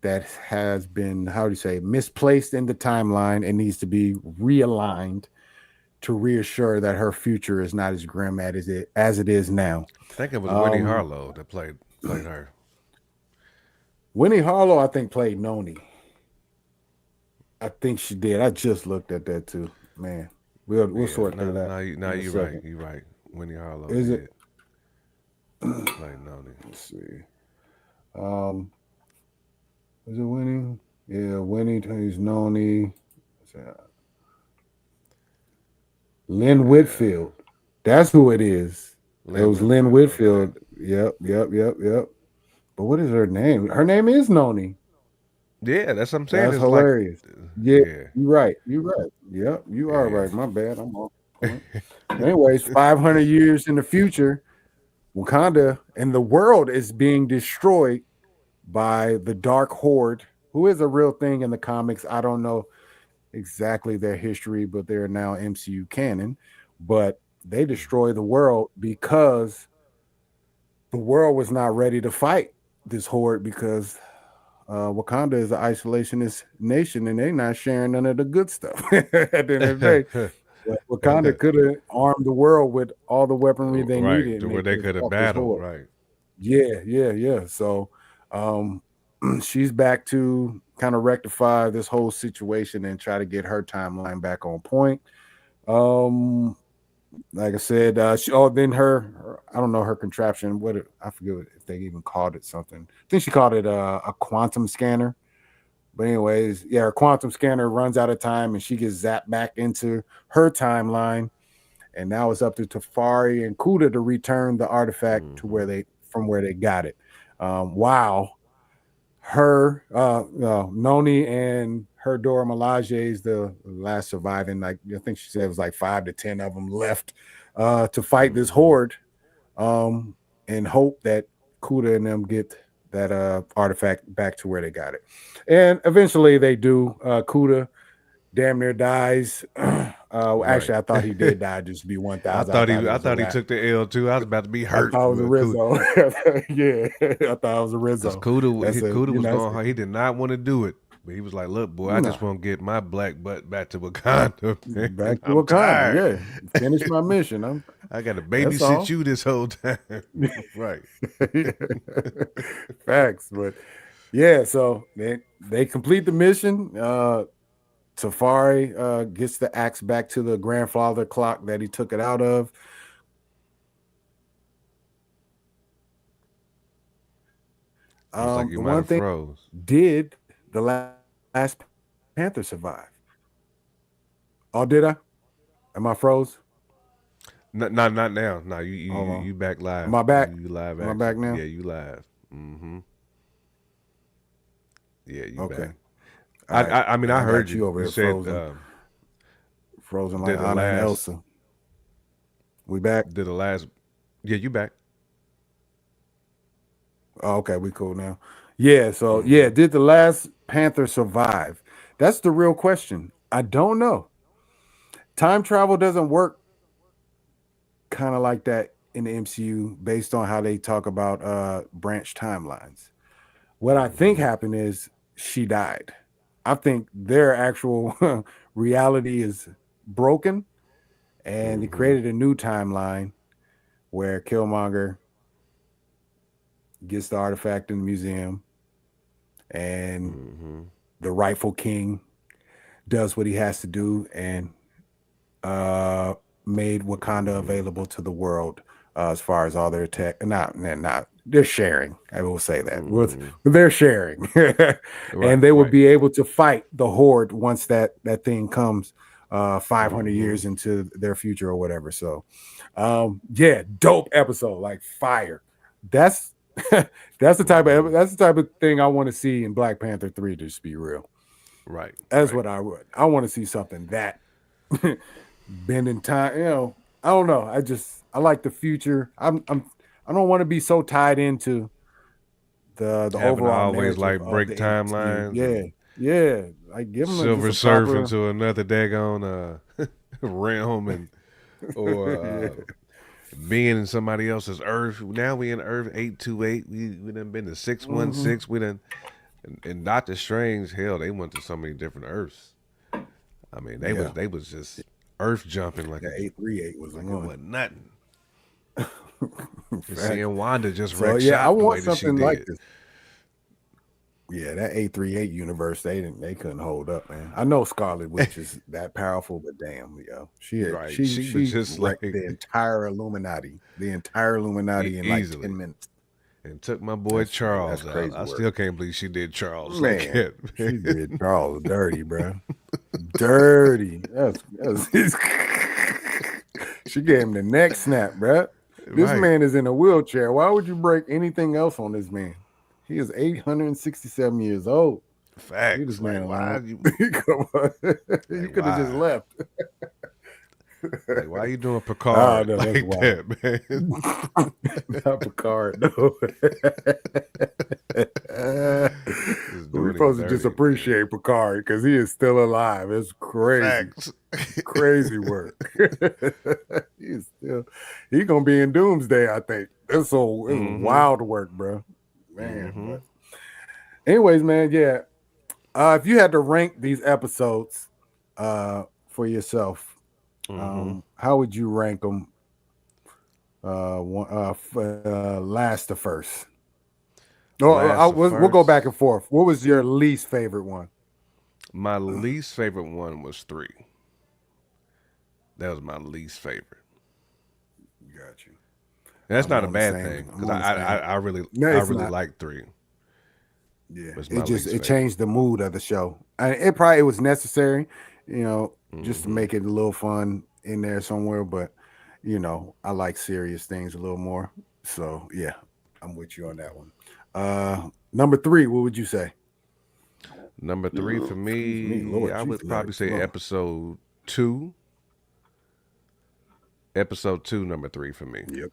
that has been, how do you say, misplaced in the timeline and needs to be realigned to reassure that her future is not as grim as it is now. I think it was Winnie Um, Harlow that played her. Winnie Harlow, I think, played Noni. I think she did. I just looked at that too. Man, we'll Yeah, sort no, that out no, no, in a you're right. second. You're right. Winnie Harlow Is it? did play Noni. Let's see. Um, is it Winnie? Yeah, Winnie plays Noni. Lynn Yeah, Whitfield. That's who it is. It Lynn was Lynn Whitfield. Okay. Whitfield. Yep. But what is her name? Her name is Noni. Yeah, that's what I'm saying. That's It's like, hilarious. Yeah, yeah. you're right. You're right. Yep, you are Yeah. right. My bad. I'm off point. Anyways, 500 years in the future, Wakanda and the world is being destroyed by the Dark Horde, who is a real thing in the comics. I don't know exactly their history, but they're now MCU canon. But they destroy the world because the world was not ready to fight this horde because Wakanda is an isolationist nation and they're not sharing none of the good stuff. At the end of the day, but Wakanda could have armed the world with all the weaponry they Right, needed to and they where they could have could have fought this battled, horde. right. Yeah, yeah, yeah. So um, she's back to kind of rectify this whole situation and try to get her timeline back on point. Um, like I said, then I don't know her contraption. I forget if they even called it something. I think she called it a quantum scanner. But anyways, yeah, her quantum scanner runs out of time and she gets zapped back into her timeline. And now it's up to Tafari and Kuda to return the artifact to Hmm. from where they got it. Wow, her Noni and her Dora Milaje is the last surviving. Like I think she said it was like 5 to 10 of them left to fight this Hmm. horde, um, and hope that Kuda and them get that artifact back to where they got it. And eventually they do. Kuda damn near dies. Right. Actually, I thought he did die just to be 1,000. I thought it I was a thought he lap. took the L too. I was about to be I hurt thought it was a with Kuda. Rizzo. Yeah, I thought it was a Because Rizzo. That's a Kuda was that's going hard. He did not want to do it. But he was like, look, boy, I just no. want to get my black butt back to Wakanda, man. Back to I'm Wakanda. tired. Yeah, finish my mission. I got to That's babysit all. you this whole time. Right. Facts, but yeah. So they complete the mission. Safari gets the axe back to the grandfather clock that he took it out of. Looks like The you might one have thing froze. did the last Panther survive? Oh, did I? Am I froze? Not now. No, Hold on. you back Am live. I back? You live Am I back action. Yeah, now? you live. Mm-hmm. Yeah, you Okay. back. All right. I mean, I I heard got you. you over You here said frozen like did the Anna and last Elsa. We back? did the last. Yeah, you back. Oh, okay, we cool now. Yeah, so yeah, Mm-hmm. did the last Panther survive? That's the real question. I don't know. Time travel doesn't work kind of like that in the MCU based on how they talk about branch timelines. What I think Mm-hmm. happened is she died. I think their actual reality is broken and they Mm-hmm. created a new timeline where Killmonger gets the artifact in the museum and Mm-hmm. the rightful king does what he has to do and uh, made Wakanda Mm-hmm. available to the world as far as all their tech. Not they're sharing. I will say that Mm-hmm. they're sharing, Right, and they will right. be able to fight the horde once that thing comes. 500 Mm-hmm. years into their future or whatever. So, yeah, dope episode, like fire. That's Mm-hmm. that's the type of thing I want to see in Black Panther 3. To just be real, Right, that's right. what I would. I want to see something that bending time. I don't know. I like the future. I don't want to be so tied into the Having to overall always narrative like of break the MCU. timelines Yeah, and yeah. Like give them just silver a surf proper. into another daggone realm and or Yeah. being in somebody else's Earth. Now we in Earth 828. We done been to Hmm. 616. We done and Doctor Strange. Hell, they went to so many different Earths. I mean, Yeah. they was just Earth jumping like That 838 was the like it one. wasn't nothing. And Facts. seeing Wanda just So wreck yeah, I shop the way want that she something like did. this. Yeah, that 838 universe, they couldn't hold up, man. I know Scarlet Witch is that powerful, but damn, Right, she was she just wrecked like the entire Illuminati in like easily 10 minutes. and took my boy That's Charles out. crazy I work, still can't believe she did Charles like man. that. She did Charles dirty, bro. Dirty. That's she gave him the neck snap, bro. This Right. man is in a wheelchair. Why would you break anything else on this man? He is 867 years old. Leave this Facts. man Like why alone. you Come on. You like could have just why? left. Like, why you doing Oh Picard no, that's like wild. that, man? Not Picard, no. Just We're doing him supposed to just dirty, man. appreciate Picard because he is still alive. It's crazy. Facts. Crazy work. He's still he's gonna be in Doomsday, I think. It's Mm-hmm. wild work, bro. Man, Mm-hmm. but anyways, man, yeah. If you had to rank these episodes for yourself, Mm-hmm. how would you rank them last to first? Or Last to we'll go back first. and forth. What was your least favorite one? My least favorite one was 3. That was my least favorite. Got you. That's not a bad thing I'm because on the same. I really No, I it's really not. like 3. Yeah, But it's my it just least it favorite. changed the mood of the show. And it was necessary, you know, just to Mm-hmm. make it a little fun in there somewhere. But I like serious things a little more. So yeah, I'm with you on that one. Number three, what would you say? Number 3 for Excuse me, me, Lord I would Jesus, probably say slow. episode 2. Episode 2, number 3 for me. Yep,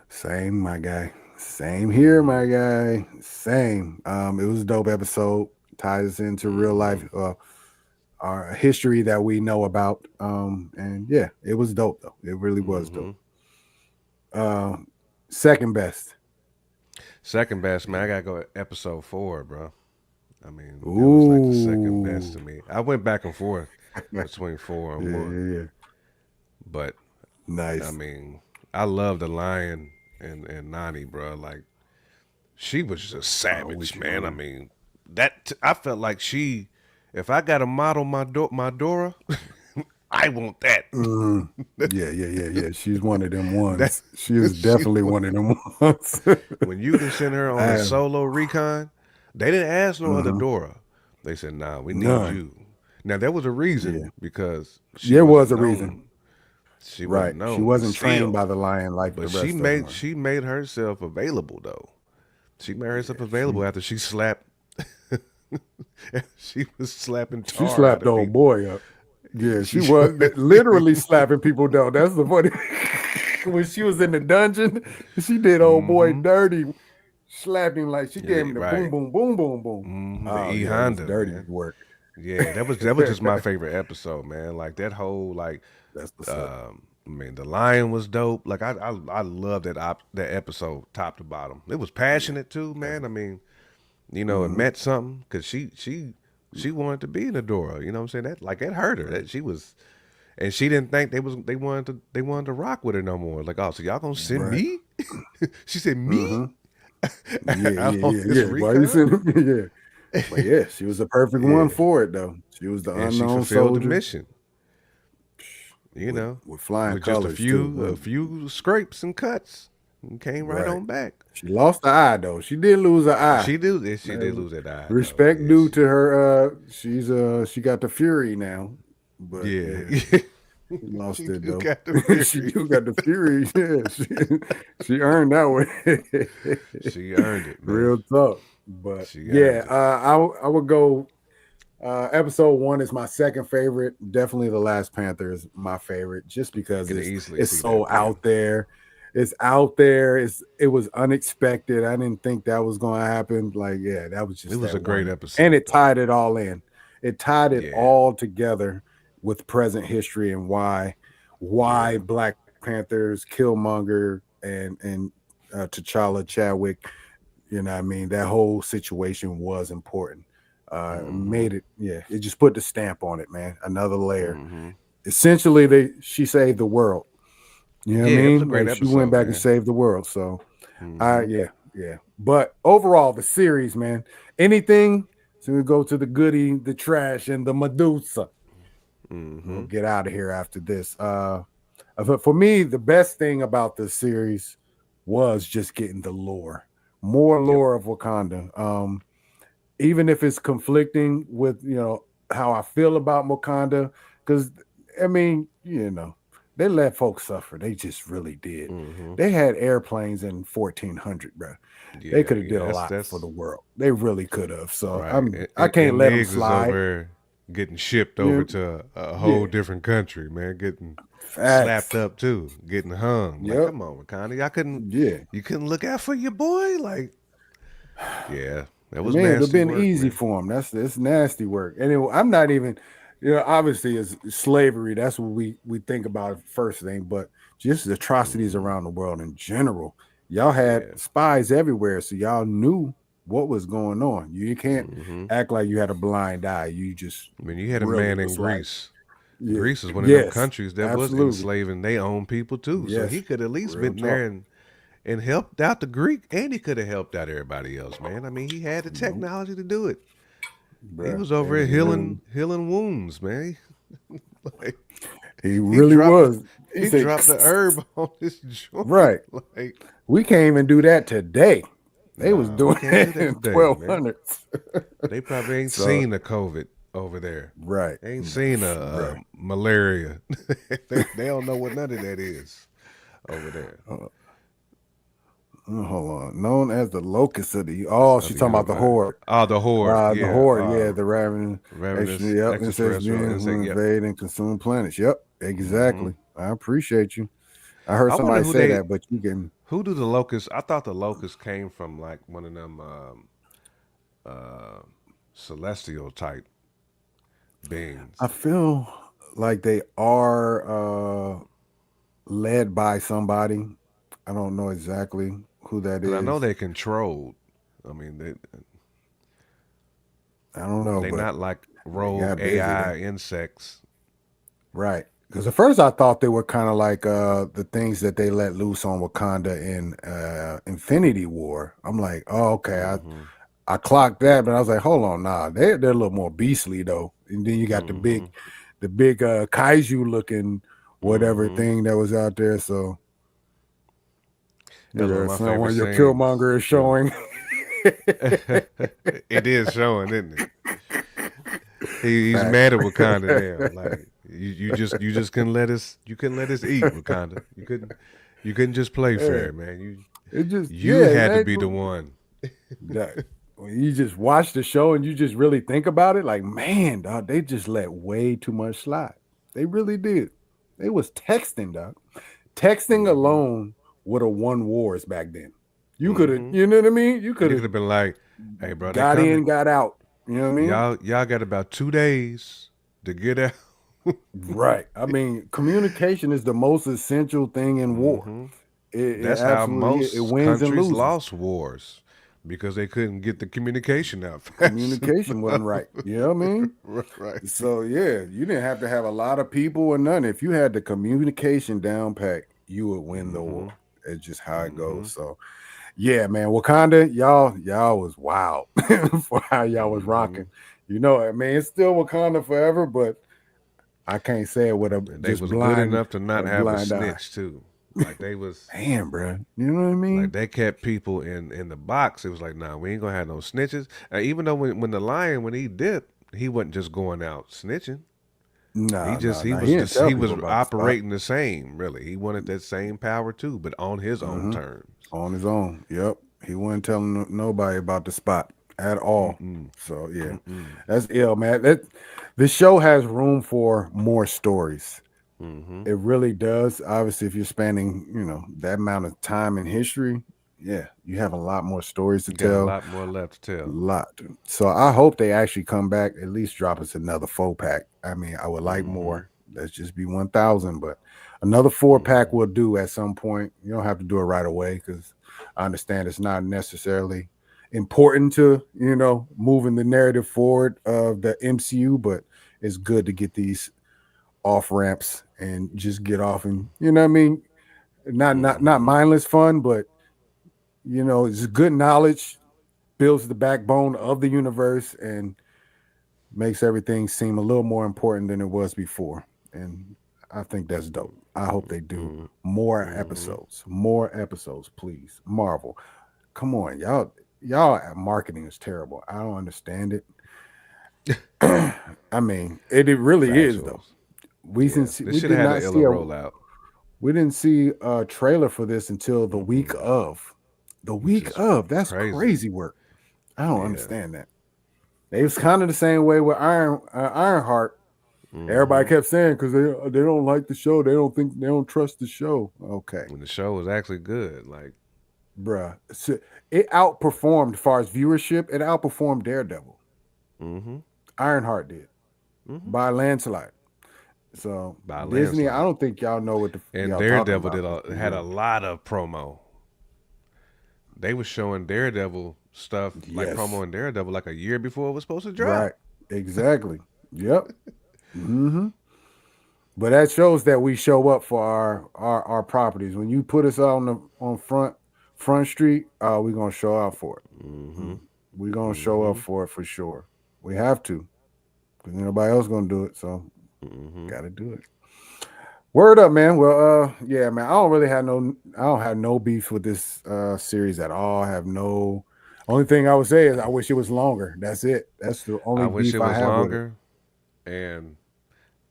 same, my guy. Same here, Mm-hmm. my guy. Same. It was a dope episode. Ties us into real Mm-hmm. life. Our history that we know about. And yeah, it was dope though. It really was Mm-hmm. dope. Uh, second best. Second best, man. I gotta go episode 4, bro. I mean, that was like the second best Ooh. to me. I went back and forth Yeah, between 4 and yeah, 1, yeah. but I Nice. mean, I love the lion and Nani, bro. Like she was just I'm savage, with you man. on I that. mean, I felt like she. If I got to model my Dora, I want that. Mm. Yeah, yeah, yeah, yeah. She's one of them That ones. She is she definitely was. one of them ones. When you can send her on a I, solo recon, they didn't ask no other mhm. Dora. They said, "Nah, we need None. you." Now there was a reason Yeah. because she There wasn't was a reason. known. She wasn't Right. She known, but wasn't trained still. by the lion like the But rest of them are. she made herself available though. She made herself Yeah. available after she slapped. She was slapping She tar out slapped the of old people. boy up. Yeah, she She was sure literally slapping people down. That's the funny. When she was in the dungeon, she did old boy mm-hmm. dirty, slapping like she gave Yeah, him the boom, right. boom, boom, boom, boom. Mm-hmm. The Oh E yeah, it was Honda, dirty man. work. Yeah, that was just my favorite episode, man. Like that whole like That's what's up. I mean, the lion was dope. Like I love that episode top to bottom. It was Yeah, passionate too, that's. man. I mean, it Mm-hmm. meant something because she wanted to be an Adora. You know what I'm saying? That like it hurt her. Right. That she was, and she didn't think they wanted to rock with her no more. Like, oh, so y'all gonna send Right. me? She said me Mm-hmm. Yeah, out yeah, on yeah, this yeah. Why you recon. saying yeah? But yeah, she was the perfect one Yeah, for it though. She was the and she unknown fulfilled the soldier mission. You with know, with flying with just colors too. a few scrapes and cuts, and came right Right. on back. She lost the eye though. She did lose an eye. She did lose that eye though. Respect Yeah, due to her. She got the fury now, but yeah, yeah, yeah. she lost She it do though. got the She fury. do got the fury. Yeah, she earned that one. She earned it, man. Real talk. But She yeah, earned it. I would go. Episode one is my second favorite. Definitely, the Last Panther is my favorite, just I because can easily it's see that, so man. out there. It's out there. It was unexpected. I didn't think that was going to happen. Like, yeah, that was It just was a that great one, and episode, it though. tied it all in. It tied it Yeah, all together with present history and why yeah. Black Panthers, Killmonger, and T'Challa Chadwick. You know what I mean? That whole situation was important. Mm-hmm. Made it, yeah, it just put the stamp on it, man. Another layer. Mm-hmm. Essentially, she saved the world. You know what I Yeah, it was a mean? great Like she went episode, back and man. saved the world. So Mm-hmm. yeah, yeah. But overall, the series, man, anything. So we go to the goodie, the trash, and the Medusa. We'll Mm-hmm. get out of here after this. But for me, the best thing about the series was just getting the lore, more Yep. lore of Wakanda. Even if it's conflicting with how I feel about Wakanda, because I mean, they let folks suffer. They just really did. Mm-hmm. They had airplanes in 1400, bro. They Yeah, could have did yeah. a lot for That's the world. They really could have. So right. I can't And let them Niggs is slide. over. getting shipped over Yeah, to a whole yeah. different country, man, getting slapped Facts. up too, getting hung. Like, Yep. come on, Wakanda, I couldn't, Yeah. you couldn't look out for your boy. Like, yeah, that was Man, it'd have nasty been work, easy man. for him. That's nasty work. And I'm not even, obviously it's slavery. That's what we think about first thing, but just the atrocities Hmm. around the world in general. Y'all had Yeah. spies everywhere, so y'all knew what was going on. You can't Hmm. act like you had a blind eye. You just I mean, you had a really man in was like, Greece. yeah, Greece is one of them yes, countries that was absolutely, enslaving their own people too. So yes, he could at least real been there talk, and helped out the Greek, and he could have helped out everybody else, man. I mean, he had the nope, technology to do it. He bruh. was over It here really, healing wounds, man. Like, he he really dropped the was. He he said, dropped the herb on this joint. right. Like, We can't even do that today. They was nah, we doing can't do it that in today, man. 1200s. They probably ain't So seen a COVID over there. right, They ain't seen a right. malaria. They don't know what none of that is over there. Hold on. Known as the locust of the oh, Of she's the talking about the universe. horde. Oh, the horde. The Yeah. horde, yeah, the ravening Ravenous yep, incest extraterrestrial beings insect. who Yep. invade and consume planets. Yep, Hmm. exactly. I appreciate you. I heard I wonder somebody say that, but you can who do the locusts. I thought the locusts came from like one of them uh, celestial type I beings. feel like they are led by somebody. I don't know exactly who that Because I know is. they controlled. I mean, I don't know, they but not like they rogue got busy. AI insects. Right. Because at first I thought they were kind of like the things that they let loose on Wakanda in Infinity War. I'm like, oh, okay. Mm-hmm. I clocked that, but I was like, hold on, nah, they're a little more beastly though. And then you got Mm-hmm. the big kaiju looking whatever Mm-hmm. thing that was out there. So That was one of yeah, my son, favorite when your scenes Killmonger is too. showing. It is showing, isn't it? He's Fact. mad at Wakanda now. Like you just couldn't let us eat, Wakanda. You couldn't just play Yeah, fair, man. it just You yeah, had to that, be the one. that when you just watch the show and you just really think about it, like man, dog, they just let way too much slide. They really did. They was texting, dog. Texting Mm-hmm. alone would have won wars back then. You could have, Mm-hmm. you know what I mean? You could You could have have been like, "Hey, bro, they got in, coming. got out. You know what I mean? Y'all got about 2 days to get out." Right. I mean, communication is the most essential thing in war. Mm-hmm. It That's how absolutely is. It most wins and countries loses. lost wars because they couldn't get the communication out fast Communication wasn't enough. right. You know what I mean? Right. So yeah, you didn't have to have a lot of people or none. If you had the communication down pat, you would win the war. Mm-hmm. It's just how it Mm-hmm. goes. So yeah, man, Wakanda, y'all was wild for how y'all was Mm-hmm. rocking. You know, I mean, it's still Wakanda forever, but I can't say it with a And they just was good blind enough to not a have a blind eye. snitch too. Like they was Man, bro, you know what I like mean? they kept people in the box. It was like, nah, we ain't gonna have no snitches. Even though when the lion when he dipped, he wasn't just going out snitching. No, no, no. He didn't tell He was people about the spot. operating the same. Really, he wanted that same power too, but on his own Hmm. terms. On his own. Yep. He wasn't telling nobody about the spot at all. Mm-mm. So yeah, Mm-mm. that's ill, man. That this show has room for more stories. Mm-hmm. It really does. Obviously, if you're spending, that amount of time in history, yeah, you have a lot more stories to You got a tell. lot more left to A tell. lot. So I hope they actually come back, at least drop us another 4-pack. I mean, I would like Mm-hmm. more. Let's just be 1,000, but another 4-pack Mm-hmm. will do at some point. You don't have to do it right away because I understand it's not necessarily important to, moving the narrative forward of the MCU, but it's good to get these off ramps and just get off and what I mean, not Mm-hmm. mindless fun, but it's good knowledge, builds the backbone of the universe, and makes everything seem a little more important than it was before. And I think that's dope. I hope they do Mm-hmm. Mm-hmm. more episodes, please. Marvel, come on, y'all marketing is terrible. I don't understand it. I mean, it really is though. Factuals. We Yeah, since they we should have did had an not see iller a rollout, we didn't see a trailer for this until the week Mm-mm. of. The which week is of. That's crazy. crazy work. I don't Yeah, understand that. It was kind of the same way with Ironheart. Everybody Mm-hmm. kept saying because they don't like the show. They don't trust the show. Okay, And the show was actually good. Like, bruh. So it outperformed, as far as viewership, it outperformed Daredevil. mm-hmm. Ironheart did Mm-hmm. by a landslide. So By a Disney, I landslide. don't think y'all know what And y'all talking Daredevil about. had a lot of promo. They was showing Daredevil stuff like Yes, promo in Daredevil like a year before it was supposed to right, drop. exactly. Yep. Hmm. But that shows that we show up for our properties. When you put us on the on front street, we're gonna show up for it. Mm-hmm. We're gonna show up Mm-hmm. for it for sure. We have to, because nobody else gonna do it. So Mm-hmm. gotta do it. Word up, man. Well, yeah, man. I don't have no beef with this series at all. I have no. Only thing I would say is I wish it was longer. That's it. That's the I only wish it beef I was have with it. longer. And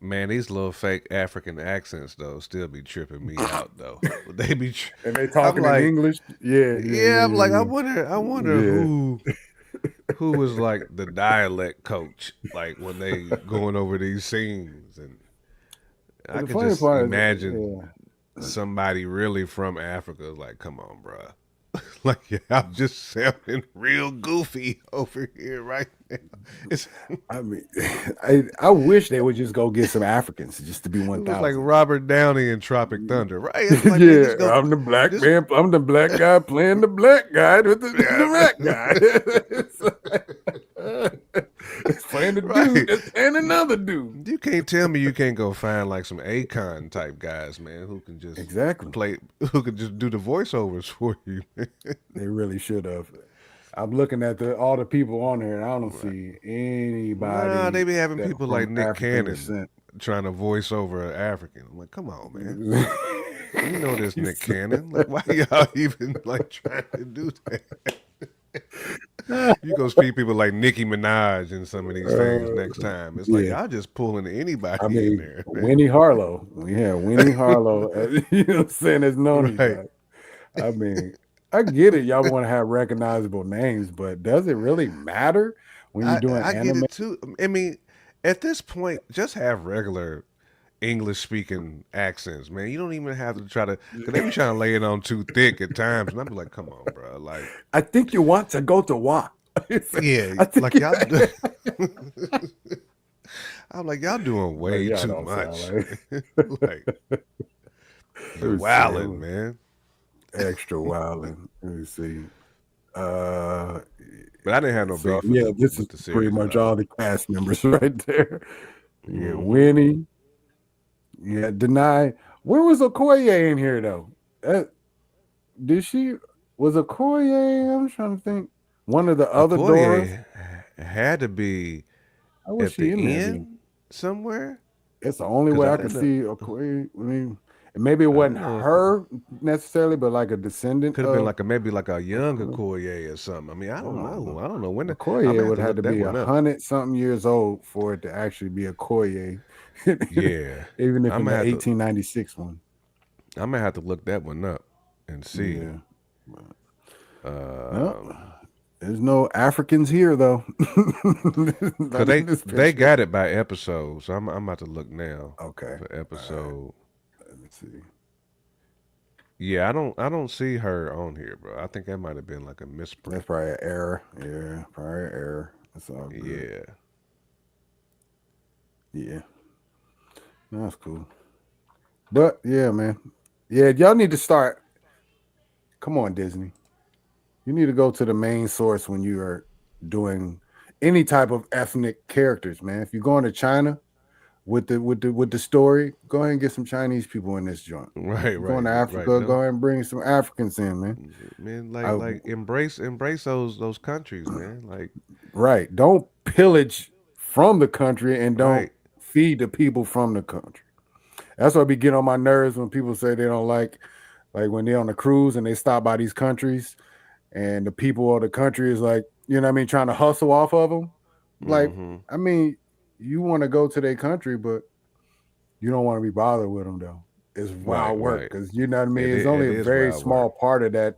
man, these little fake African accents though still be tripping me out though. They be. And they I'm talking in like, English. Yeah, yeah, yeah. I'm like, yeah, I wonder yeah, who was like the dialect coach, like when they going over these scenes, and yeah. I The could funny just part is, imagine yeah. somebody really from Africa is like, come on, bruh. Like, yeah, I'm just sounding real goofy over here right now. It's, I mean, I wish they would just go get some Africans just to be it one was like thousand. Robert Downey in Tropic Thunder, right? It's like, man, Yeah, just go, I'm the black just man. I'm the black guy playing the black guy with the yeah, black guy. It's playing the dude right. that's playing another dude. You can't tell me you can't go find like some Akon type guys, man, who can just Exactly. play, who can just do the voiceovers for you. They really should have. I'm looking at all the people on there, and I don't Right. see Nah, they anybody be having that people like from Nick African Cannon descent. trying to voice over an African. I'm like, come on, man. You We know this Nick said- Cannon. Like, why y'all even like trying to do that? You go speak people like Nicki Minaj in some of these things uh, next time. It's like yeah, y'all just pulling I anybody in mean there, man. Winnie Harlow. Yeah, Winnie Harlow. You know what I'm saying? As Noni Right. died. I mean, I get it. Y'all want to have recognizable names, but does it really matter when you're doing I get anime? it too. I mean, at this point, just have regular English speaking accents, man. You don't even have to try to, because they be trying to lay it on too thick at times. And I'm like, come on, bro. Like, I think you want to go to what? yeah, I think like you, y'all, I'm like, y'all doing like, way y'all too don't sound much. like. Like, Let you're me see. wilding, man. Extra wilding. Let me see. Uh, But I didn't have no so beef yeah, this is with the pretty series at much all. all the cast members right there. Yeah, Mm-hmm. Winnie. Yeah, deny. Where was Okoye in here though? That, did she was Okoye? I'm trying to think. One of the other Doras. Okoye had to be How was at she the in there then? end somewhere, It's the only because way I I could didn't. see Okoye. I mean, and maybe it I wasn't don't know if her necessarily, but like a descendant could have been of like a maybe like a younger Okoye. Okoye or something. I mean, I Hold don't on. know. I don't know when. I'm Okoye gonna have would to have look to that be one up. 100 something years old for it to actually be Okoye, Yeah, even if I'm in gonna the have to. 1896 one. I'm gonna have to look that one up and see. Yeah. No, Um, there's no Africans here though. Cause Not in this they picture. got it by episode, so I'm about to look now Okay. for All right. episode. Let me see. Yeah, I don't see her on here, bro. I think that might have been like a That's misprint. probably an error. Yeah, probably an error. That's all good. Yeah, Yeah. No, that's cool. But yeah, man. Yeah, y'all need to start. Come on, Disney. You need to go to the main source when you are doing any type of ethnic characters, man. If you're going to China with the story, go ahead and get some Chinese people in this joint. If right, you're going right, to right. Africa, go No, ahead and bring some Africans in, man. man, I, like embrace those countries, man. Like, right. Don't pillage from the country and don't right. feed the people from the country. That's what be getting on my nerves when people say they don't like when they're on a cruise and they stop by these countries and the people of the country is like, you know what I mean, trying to hustle off of them. Like, Mm-hmm. I mean, you want to go to their country, but you don't want to be bothered with them though. It's Right, wild work right. because you know what I mean. It It's it only a is very wild work. small part of that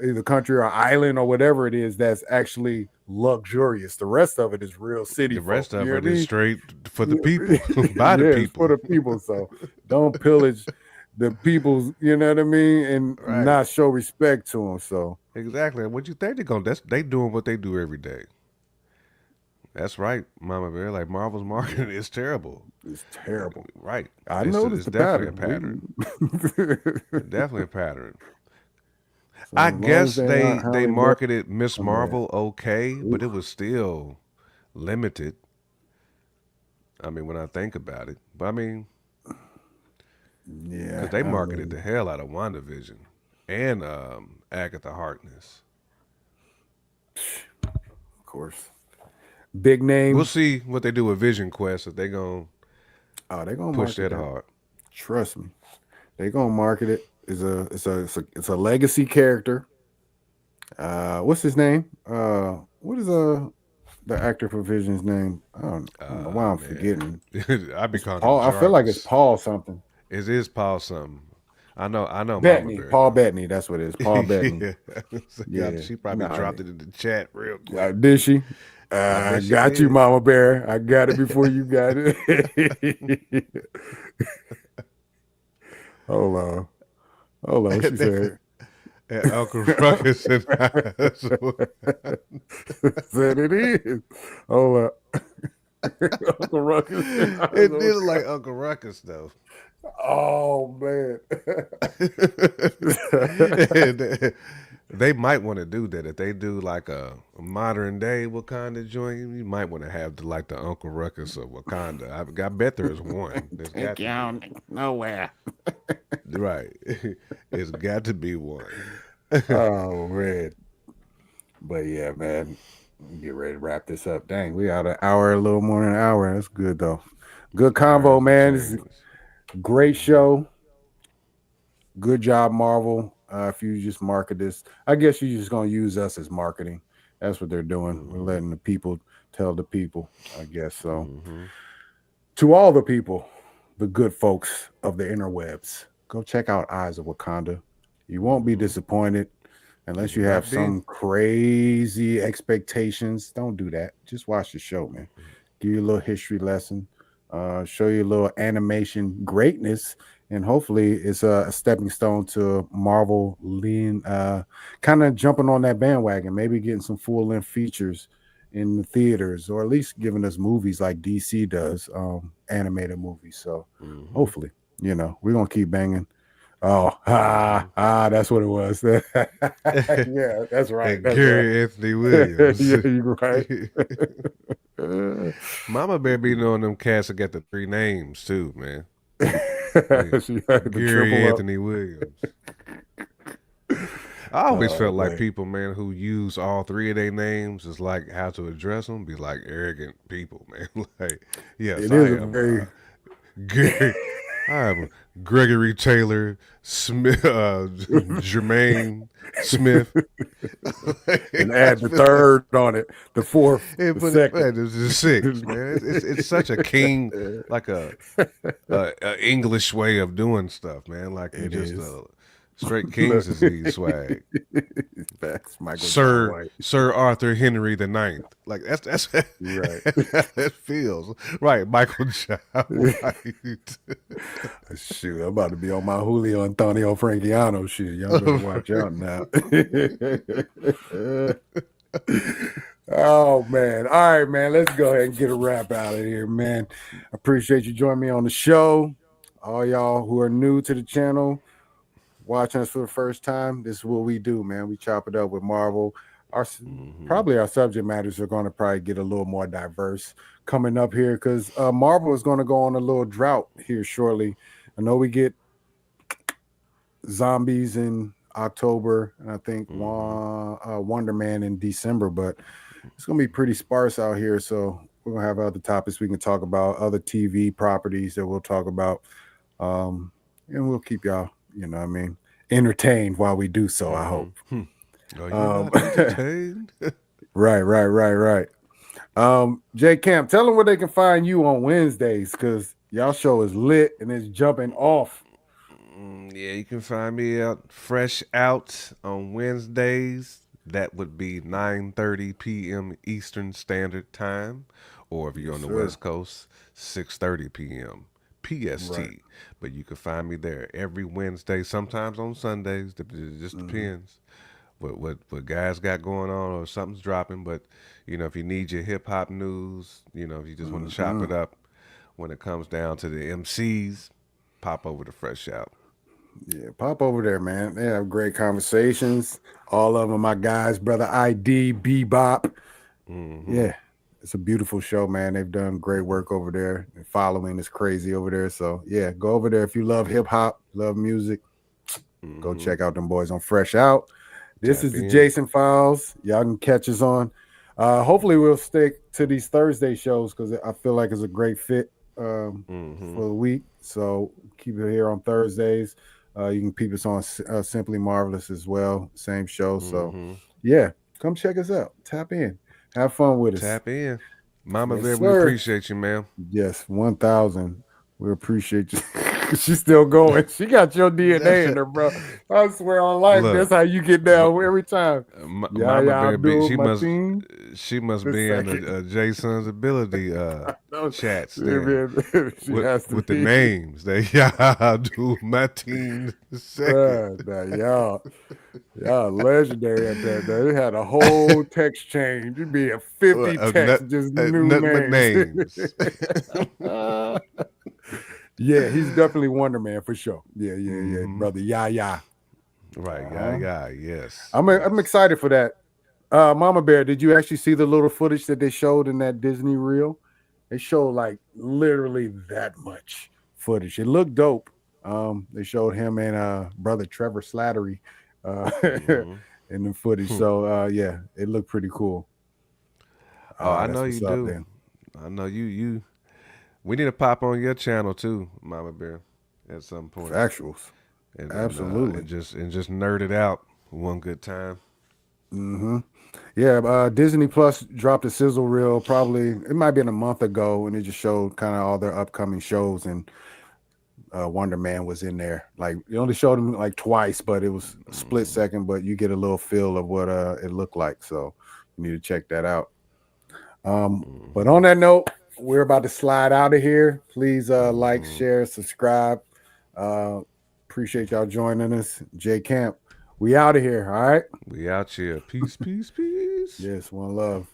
either country or island or whatever it is that's actually luxurious. The rest of it is real city The folk. rest of You know what it I is mean? straight for the people, by the Yeah, it's for people. the people. So don't pillage the people's, you know what I mean, and Right. not show respect to them. So Exactly. And what you think they're gonna? They doing what they do every day. That's right, Mama Bear. Like Marvel's yeah, marketing is terrible. it's terrible. Right. I It's noticed the definitely a pattern. pattern. Definitely a pattern. I So as long as guess they aren't they Halle Berry, marketed Miss I'm bad. Marvel okay, but it Oof. was still limited. I mean, when I think about it, but I mean, because Yeah, they I marketed mean, the hell out of WandaVision and Agatha Harkness. of course, big We'll name. see what they do with Vision Quest if they gonna Oh, they're gonna push market that that. hard. Trust me, they're gonna market it. It's a legacy character. What's his name? What is the actor for Vision's name? I don't know why I'm Man, forgetting. I be It's calling him Paul. I feel like it's Jarvis. Paul something. It is Paul something. I know. Mama Bettany. Bear Paul know. Bettany. That's what it is. Paul Bettany. Yeah, Yeah, she you probably know how dropped it in the chat real quick. did she? I I bet she got you, did. Mama Bear. I got it before you got it. Hold on. Hold on. She said, And Uncle Ruckus and I. said it is. Hold up. Uncle Ruckus. It did look like Uncle Ruckus though. Oh, man. And they might want to do that if they do like a modern day Wakanda joint. You might want to have like the Uncle Ruckus of Wakanda. I bet there's one. There's Take got you to be on nowhere. right. It's got to be one. Oh, man. But yeah, man. Get ready to wrap this up. Dang, we out an hour, a little more than an hour. That's good, though. Good Hour and convo, some man. This is change. a great Hmm. show. Good job, Marvel. If you just market this, I guess you're just gonna use us as marketing. That's what they're doing. We're Hmm. letting the people tell the people. I guess so. Hmm. To all the people, the good folks of the interwebs, go check out Eyes of Wakanda. You won't be Hmm. disappointed You unless will you have not be. some crazy expectations. Don't do that. Just watch the show, man. Give you a little history lesson, show you a little animation greatness, and hopefully it's a stepping stone to Marvel lean, kind of jumping on that bandwagon, maybe getting some full length features in the theaters, or at least giving us movies like DC does, animated movies. So Hmm. hopefully, we're gonna keep banging. Oh, Hmm. that's what it was. Yeah, that's right. And That's right. Gary Anthony Yeah, Williams. you're right. Mama Bear be knowing them cats that got the three names too, man. She had to Gary triple up. Anthony Williams. I always Oh felt like man, people, man, who use all three of their names is like how to address them. Be like arrogant people, man. Like, yes, it I is a am very Gary. I am Gregory Taylor Smith, Jermaine Smith. and I add the feel like third on it, the fourth, the but it, second. man, this is six, man. It's such a king, like a English way of doing stuff, man. Like you It just is. straight King's Look. disease swag. That's Michael John Sir White. Sir Arthur Henry the Ninth. Like that's Right. that feels right. Michael John White. Shoot, I'm about to be on my Julio Antonio Franchiano shit. Y'all better watch out now. Oh man. All right, man. Let's go ahead and get a wrap out of here, man. Appreciate you joining me on the show. All y'all who are new to the channel, watching us for the first time, this is what we do, man. We chop it up with Marvel. Our Hmm. Probably our subject matters are going to probably get a little more diverse coming up here because Marvel is going to go on a little drought here shortly. I know we get zombies in October, and I think Hmm. Wonder Man in December, but it's going to be pretty sparse out here. So we're going to have other topics we can talk about, other TV properties that we'll talk about, and we'll keep y'all, what I mean, entertained while we do so. I Hmm. hope. Are you Um, not entertained? right, right, right, right. Jay Camp, tell them where they can find you on Wednesdays because y'all show is lit and it's jumping off. Yeah, you can find me out fresh out on Wednesdays. that would be 9:30 p.m. Eastern Standard Time, or if you're Yes, on the sir. West Coast, 6:30 p.m. Right. PST. But you can find me there every Wednesday, sometimes on Sundays. It just Mm-hmm. depends what guys got going on or something's dropping. But if you need your hip hop news, if you just want to chop Mm-hmm. it up when it comes down to the MCs, pop over to Fresh Out. Yeah, pop over there, man. They have great conversations. All of them, my guys, brother ID, Bebop. Mm-hmm. Yeah, it's a beautiful show, man. They've done great work over there. The following is crazy over there. So yeah, go over there if you love hip hop, love music. Go Mm-hmm. check out them boys on Fresh Out. This Tap is the in. Jason Files. Y'all can catch us on. Hopefully, we'll stick to these Thursday shows because I feel like it's a great fit Mm-hmm. for the week. So keep it here on Thursdays. You can peep us on Simply Marvelous as well. Same show. So Mm-hmm. yeah, come check us out. Tap in. Have fun with us. Tap in. Mama Yes, Bear, we sir. appreciate you, ma'am. Yes, 1,000. We appreciate you. She's still going. She got your DNA in her, bro. I swear on life, that's Look, how you get m- down every time. Yeah, Mama yeah, Bear, be, Abdul Mateen. she must The be in second. a Jason's ability No, chats then man, she with has to with the be. names. They y'all do my team second. Now, y'all legendary at that. They had a whole text change. It'd be a 50 text, just new Nothing but names. names. Yeah, he's definitely Wonder Man for sure. Yeah, yeah, yeah, Hmm. brother. Yeah, yeah. Right, yeah, Uh-huh. yeah, yes, I'm yes. excited for that. Mama Bear, did you actually see the little footage that they showed in that Disney reel? They showed like literally that much footage. It looked dope. They showed him and brother Trevor Slattery uh, Hmm. in the footage. So yeah, it looked pretty cool. Oh, I know That's you what's up do. then. I know you. We need to pop on your channel too, Mama Bear, at some point, Factuals. Absolutely. and just nerd it out one good time. Hmm. Yeah, Disney Plus dropped a sizzle reel. Probably it might be in a month ago, and it just showed kind of all their upcoming shows. And Wonder Man was in there. Like you only showed him like twice, but it was a split Hmm. second. But you get a little feel of what it looked like. So you need to check that out. But Hmm. on that note, we're about to slide out of here. Please like, Hmm. share, subscribe. Uh, appreciate y'all joining us. J Camp, we out of here. All right. We out here. Peace, peace, peace. Yes, one love.